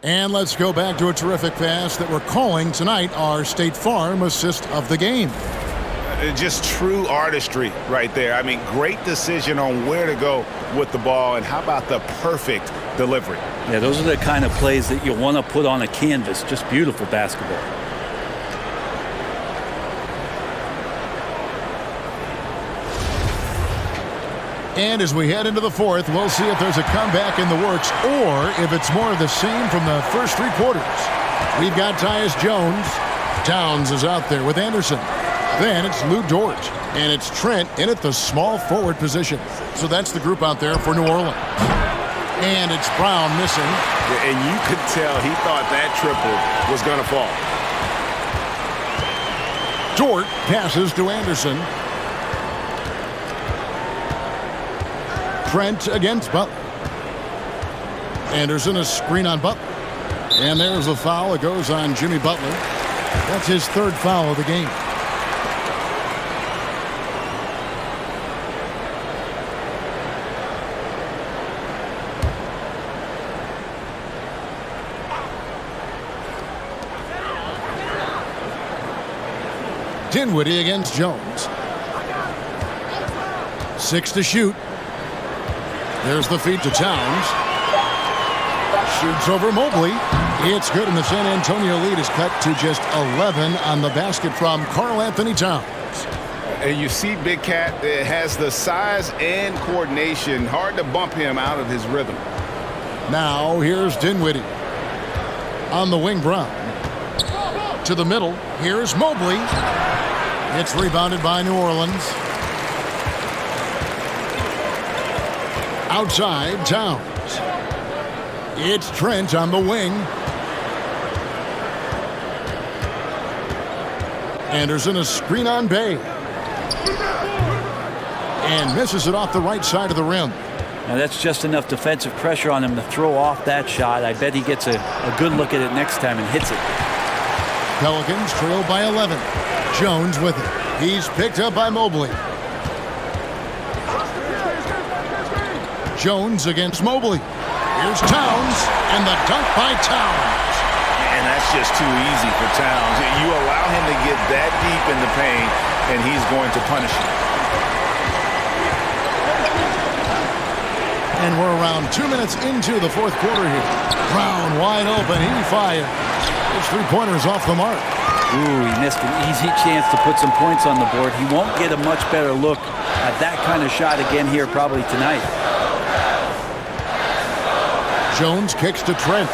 And let's go back to a terrific pass that we're calling tonight our State Farm assist of the game. Just true artistry right there. I mean, great decision on where to go with the ball, and how about the perfect delivery? Yeah, those are the kind of plays that you want to put on a canvas. Just beautiful basketball. And as we head into the fourth, we'll see if there's a comeback in the works or if it's more of the same from the first 3 quarters. We've got Tyus Jones. Towns is out there with Anderson. Then it's Lou Dort. And it's Trent in at the small forward position. So that's the group out there for New Orleans. And it's Brown missing. And you could tell he thought that triple was going to fall. Dort passes to Anderson. Trent against Butler. Anderson, a screen on Butler. And there's the foul. It goes on Jimmy Butler. That's his third foul of the game. Dinwiddie against Jones. 6 to shoot. There's the feed to Towns. Shoots over Mobley. It's good, and the San Antonio lead is cut to just 11 on the basket from Karl Anthony Towns. And you see Big Cat has the size and coordination. Hard to bump him out of his rhythm. Now here's Dinwiddie. On the wing, Brown. To the middle. Here's Mobley. It's rebounded by New Orleans. Outside, Towns. It's Trent on the wing. Anderson, a screen on Bay. And misses it off the right side of the rim. Now that's just enough defensive pressure on him to throw off that shot. I bet he gets a good look at it next time and hits it. Pelicans trail by 11. Jones with it. He's picked up by Mobley. Jones against Mobley. Here's Towns, and the dunk by Towns. And that's just too easy for Towns. You allow him to get that deep in the paint, and he's going to punish you. And we're around 2 minutes into the fourth quarter here. Brown wide open. He fires. His three-pointer's off the mark. Ooh, he missed an easy chance to put some points on the board. He won't get a much better look at that kind of shot again here probably tonight. Jones kicks to Trent.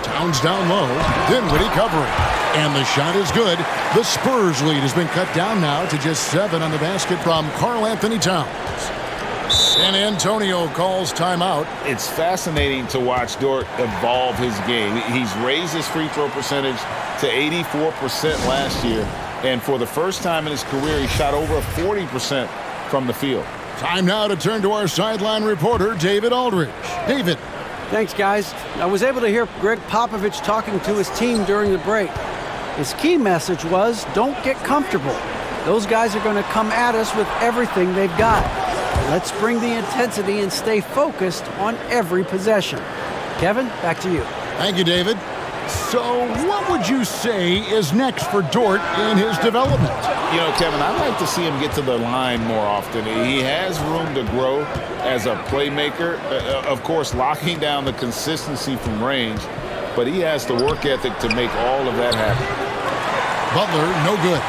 Towns down low. Dinwiddie covering. And the shot is good. The Spurs lead has been cut down now to just 7 on the basket from Karl Anthony Towns. San Antonio calls timeout. It's fascinating to watch Dort evolve his game. He's raised his free throw percentage to 84% last year. And for the first time in his career, he shot over 40% from the field. Time now to turn to our sideline reporter, David Aldridge. David. Thanks, guys. I was able to hear Greg Popovich talking to his team during the break. His key message was, don't get comfortable. Those guys are going to come at us with everything they've got. Let's bring the intensity and stay focused on every possession. Kevin, back to you. Thank you, David. So what would you say is next for Dort in his development? You know, Kevin, I'd like to see him get to the line more often. He has room to grow as a playmaker. Of course, locking down the consistency from range, but he has the work ethic to make all of that happen. Butler, no good.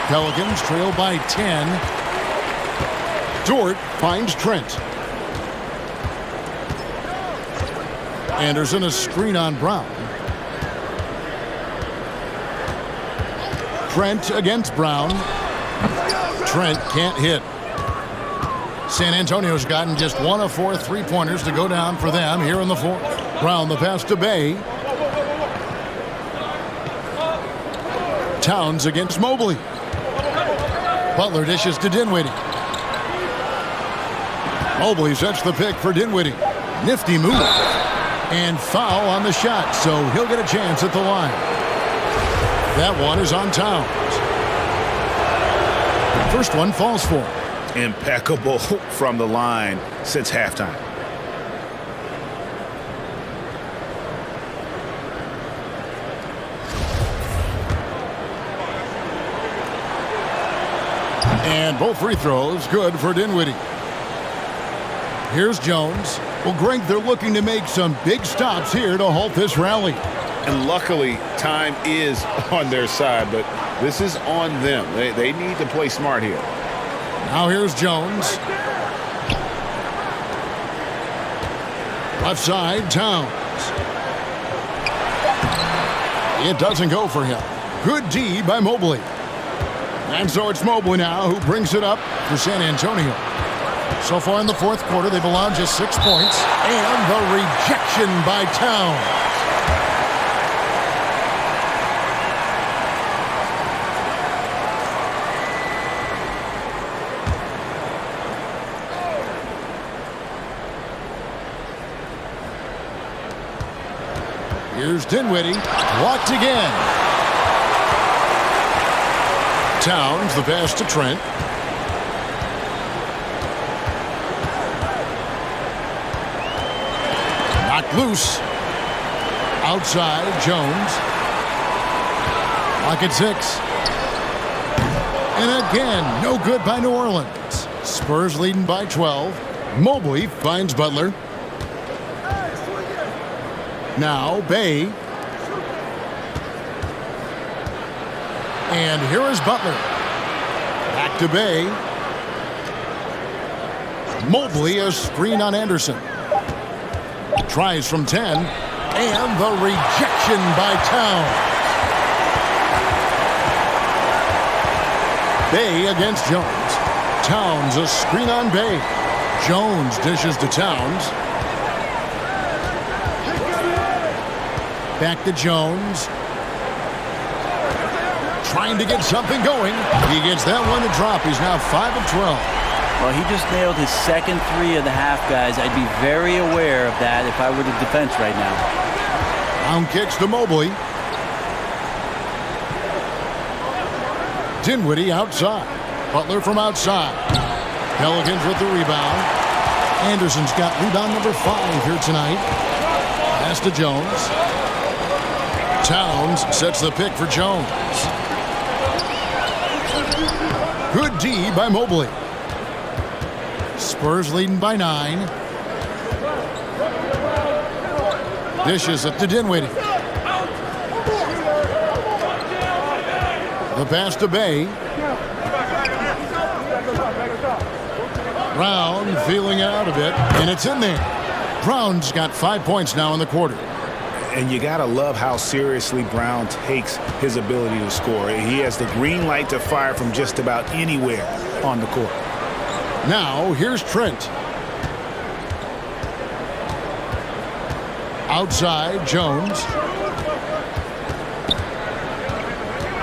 Pelicans trail by 10. Dort finds Trent. Anderson, a screen on Brown. Trent against Brown. Trent can't hit. San Antonio's gotten just 1 of 4 three-pointers to go down for them here in the fourth. Brown, the pass to Bay. Towns against Mobley. Butler dishes to Dinwiddie. Mobley sets the pick for Dinwiddie. Nifty move. And foul on the shot, so he'll get a chance at the line. That one is on Towns. First one falls for him. Impeccable from the line since halftime. And both free throws good for Dinwiddie. Here's Jones. Well, Greg, they're looking to make some big stops here to halt this rally. And luckily, time is on their side, but this is on them. They need to play smart here. Now here's Jones. Left side, Towns. It doesn't go for him. Good D by Mobley. And so it's Mobley now who brings it up for San Antonio. So far in the fourth quarter, they've allowed just 6 points. And the rejection by Towns. Here's Dinwiddie. Blocked again. Towns, the pass to Trent. Knocked loose. Outside, Jones. Lock at 6. And again, no good by New Orleans. Spurs leading by 12. Mobley finds Butler. Now, Bay. And here is Butler. Back to Bay. Mobley, a screen on Anderson. Tries from 10. And the rejection by Towns. Bay against Jones. Towns, a screen on Bay. Jones dishes to Towns. Back to Jones. Trying to get something going. He gets that one to drop. He's now 5 of 12. Well, he just nailed his second 3 of the half, guys. I'd be very aware of that if I were the defense right now. Down kicks to Mobley. Dinwiddie outside. Butler from outside. Pelicans with the rebound. Anderson's got rebound number 5 here tonight. Pass to Jones. Towns sets the pick for Jones. Good D by Mobley. Spurs leading by 9. Dishes it to Dinwiddie. The pass to Bay. Brown feeling out a bit, and it's in there. Brown's got 5 points now in the quarter. And you got to love how seriously Brown takes his ability to score. He has the green light to fire from just about anywhere on the court. Now, here's Trent. Outside, Jones.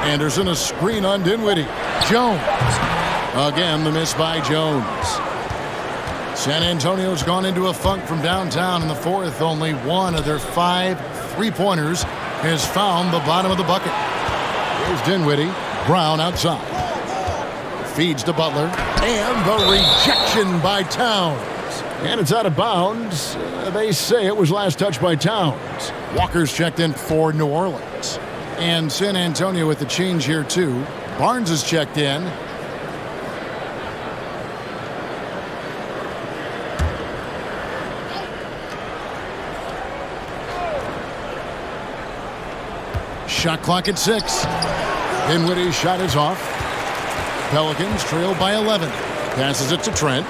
Anderson, a screen on Dinwiddie. Jones. Again, the miss by Jones. San Antonio's gone into a funk from downtown in the fourth. Only one of their 5 3-pointers has found the bottom of the bucket. Here's Dinwiddie. Brown outside. Feeds to Butler. And the rejection by Towns. And it's out of bounds. They say it was last touched by Towns. Walker's checked in for New Orleans. And San Antonio with the change here, too. Barnes is checked in. Shot clock at 6. Dinwiddie's shot is off. Pelicans trail by 11. Passes it to Trent.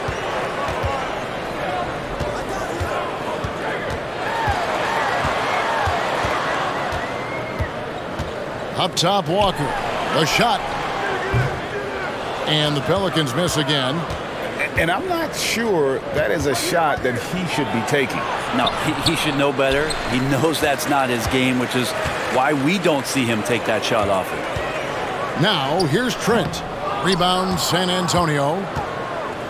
Up top, Walker. A shot. And the Pelicans miss again. And I'm not sure that is a shot that he should be taking. No, he should know better. He knows that's not his game, which is why we don't see him take that shot often. Now, here's Trent. Rebound, San Antonio.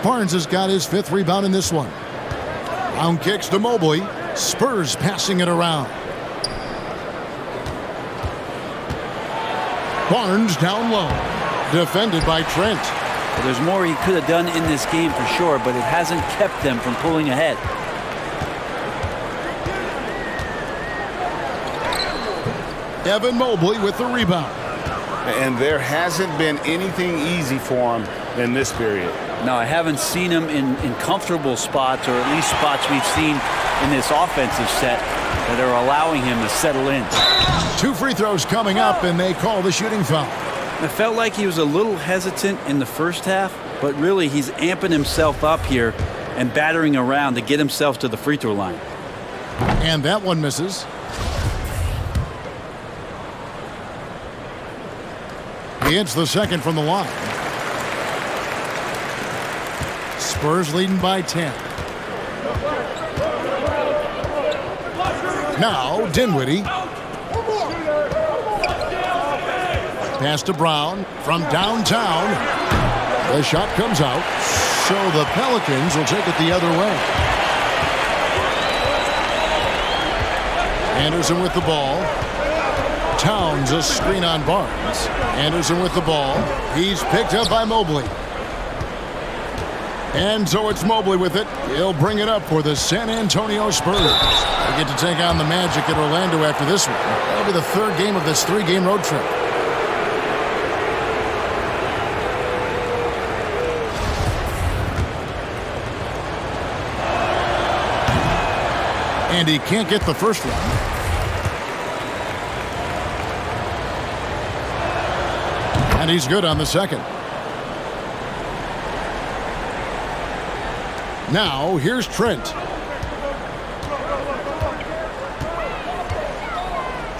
Barnes has got his 5th rebound in this one. Round kicks to Mobley. Spurs passing it around. Barnes down low. Defended by Trent. Well, there's more he could have done in this game for sure, but it hasn't kept them from pulling ahead. Evan Mobley with the rebound. And there hasn't been anything easy for him in this period. No, I haven't seen him in comfortable spots, or at least spots we've seen in this offensive set that are allowing him to settle in. 2 free throws coming up, and they call the shooting foul. I felt like he was a little hesitant in the first half, but really he's amping himself up here and battering around to get himself to the free throw line. And that one misses. He hits the second from the line. Spurs leading by 10. Now, Dinwiddie. Pass to Brown from downtown. The shot comes out, so the Pelicans will take it the other way. Anderson with the ball. Towns a screen on Barnes. Anderson with the ball. He's picked up by Mobley. And so it's Mobley with it. He'll bring it up for the San Antonio Spurs. They get to take on the Magic at Orlando after this one. That'll be the third game of this 3-game road trip. And he can't get the first one. And he's good on the second. Now, here's Trent.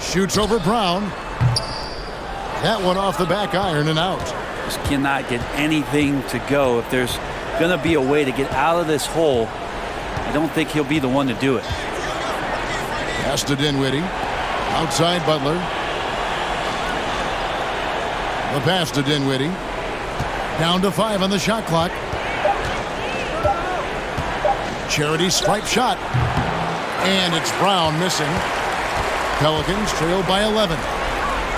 Shoots over Brown. That one off the back iron and out. Just cannot get anything to go. If there's going to be a way to get out of this hole, I don't think he'll be the one to do it. Pass to Dinwiddie. Outside Butler. The pass to Dinwiddie. Down to 5 on the shot clock. Charity stripe shot. And it's Brown missing. Pelicans trail by 11.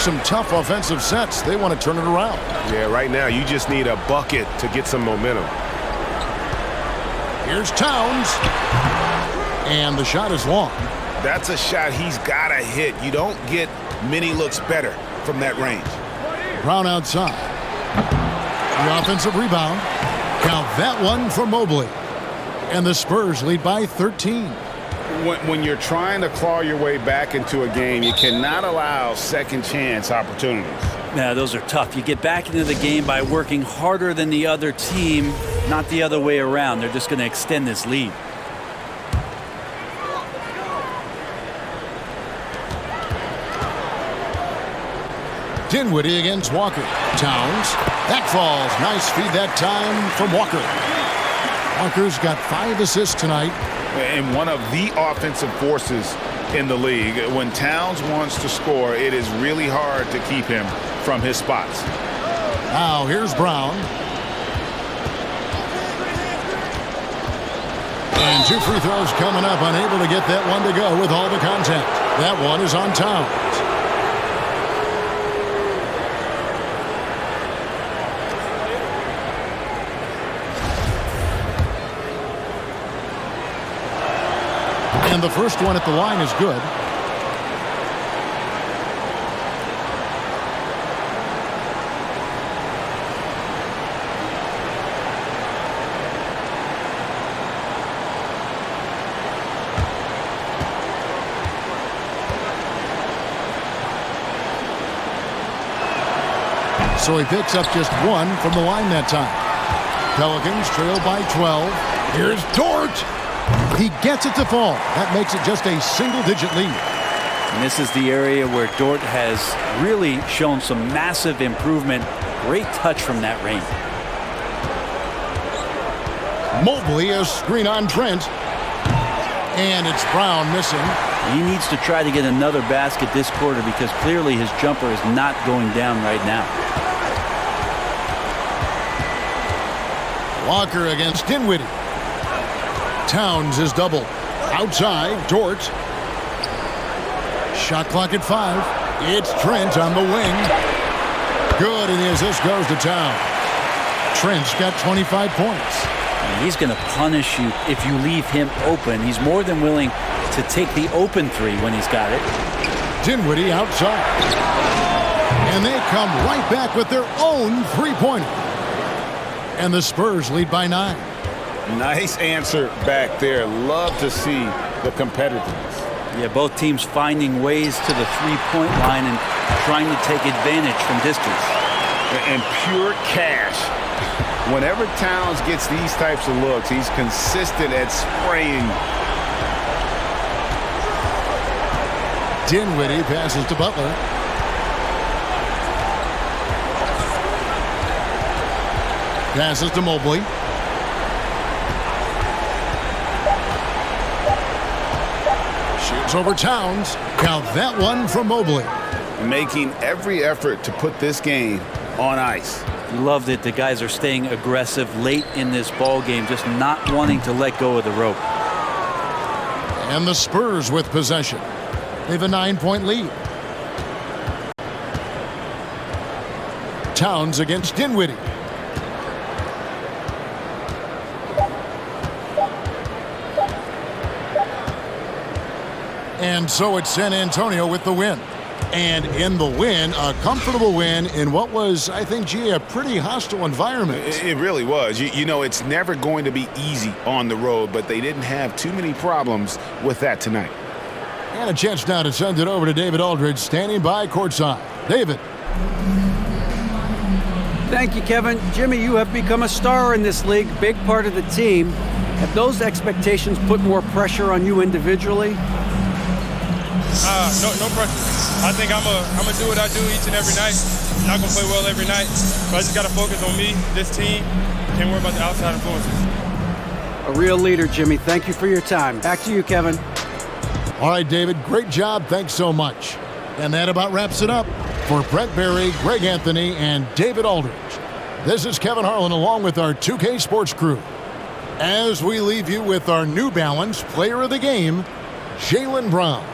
Some tough offensive sets. They want to turn it around. Yeah, right now you just need a bucket to get some momentum. Here's Towns. And the shot is long. That's a shot he's got to hit. You don't get many looks better from that range. Brown outside. The offensive rebound. Count that one for Mobley. And the Spurs lead by 13. When you're trying to claw your way back into a game, you cannot allow second chance opportunities. Yeah, those are tough. You get back into the game by working harder than the other team, not the other way around. They're just going to extend this lead. Dinwiddie against Walker. Towns. That falls. Nice feed that time from Walker. Walker's got 5 assists tonight. And one of the offensive forces in the league. When Towns wants to score, it is really hard to keep him from his spots. Now here's Brown. And 2 free throws coming up. Unable to get that one to go with all the contact. That one is on Towns. And the first one at the line is good. So he picks up just 1 from the line that time. Pelicans trail by 12. Here's Dort. He gets it to fall. That makes it just a single-digit lead. And this is the area where Dort has really shown some massive improvement. Great touch from that range. Mobley, a screen on Trent. And it's Brown missing. He needs to try to get another basket this quarter because clearly his jumper is not going down right now. Walker against Dinwiddie. Towns is double. Outside, Dort. Shot clock at 5. It's Trent on the wing. Good, and the assist goes to Towns. Trent's got 25 points. And he's going to punish you if you leave him open. He's more than willing to take the open 3 when he's got it. Dinwiddie outside. And they come right back with their own 3-pointer. And the Spurs lead by 9. Nice answer back there. Love to see the competitiveness. Yeah, both teams finding ways to the 3-point line and trying to take advantage from distance. And pure cash. Whenever Towns gets these types of looks, he's consistent at spraying. Dinwiddie passes to Butler. Passes to Mobley. Shoots over Towns. Count that one from Mobley. Making every effort to put this game on ice. Love that the guys are staying aggressive late in this ball game, just not wanting to let go of the rope. And the Spurs with possession. They have a 9-point lead. Towns against Dinwiddie. And so it's San Antonio with the win. And in the win, a comfortable win in what was, I think, a pretty hostile environment. It really was. You know, it's never going to be easy on the road, but they didn't have too many problems with that tonight. And a chance now to send it over to David Aldridge, standing by courtside. David. Thank you, Kevin. Jimmy, you have become a star in this league, big part of the team. Have those expectations put more pressure on you individually? No pressure. I think I'm gonna do what I do each and every night. I'm not gonna play well every night, but I just gotta focus on me, this team. Can't worry about the outside influences. A real leader, Jimmy. Thank you for your time. Back to you, Kevin. All right, David, great job. Thanks so much. And that about wraps it up. For Brent Barry, Greg Anthony, and David Aldridge, this is Kevin Harlan along with our 2K Sports crew. As we leave you with our New Balance Player of the Game, Jaylen Brown.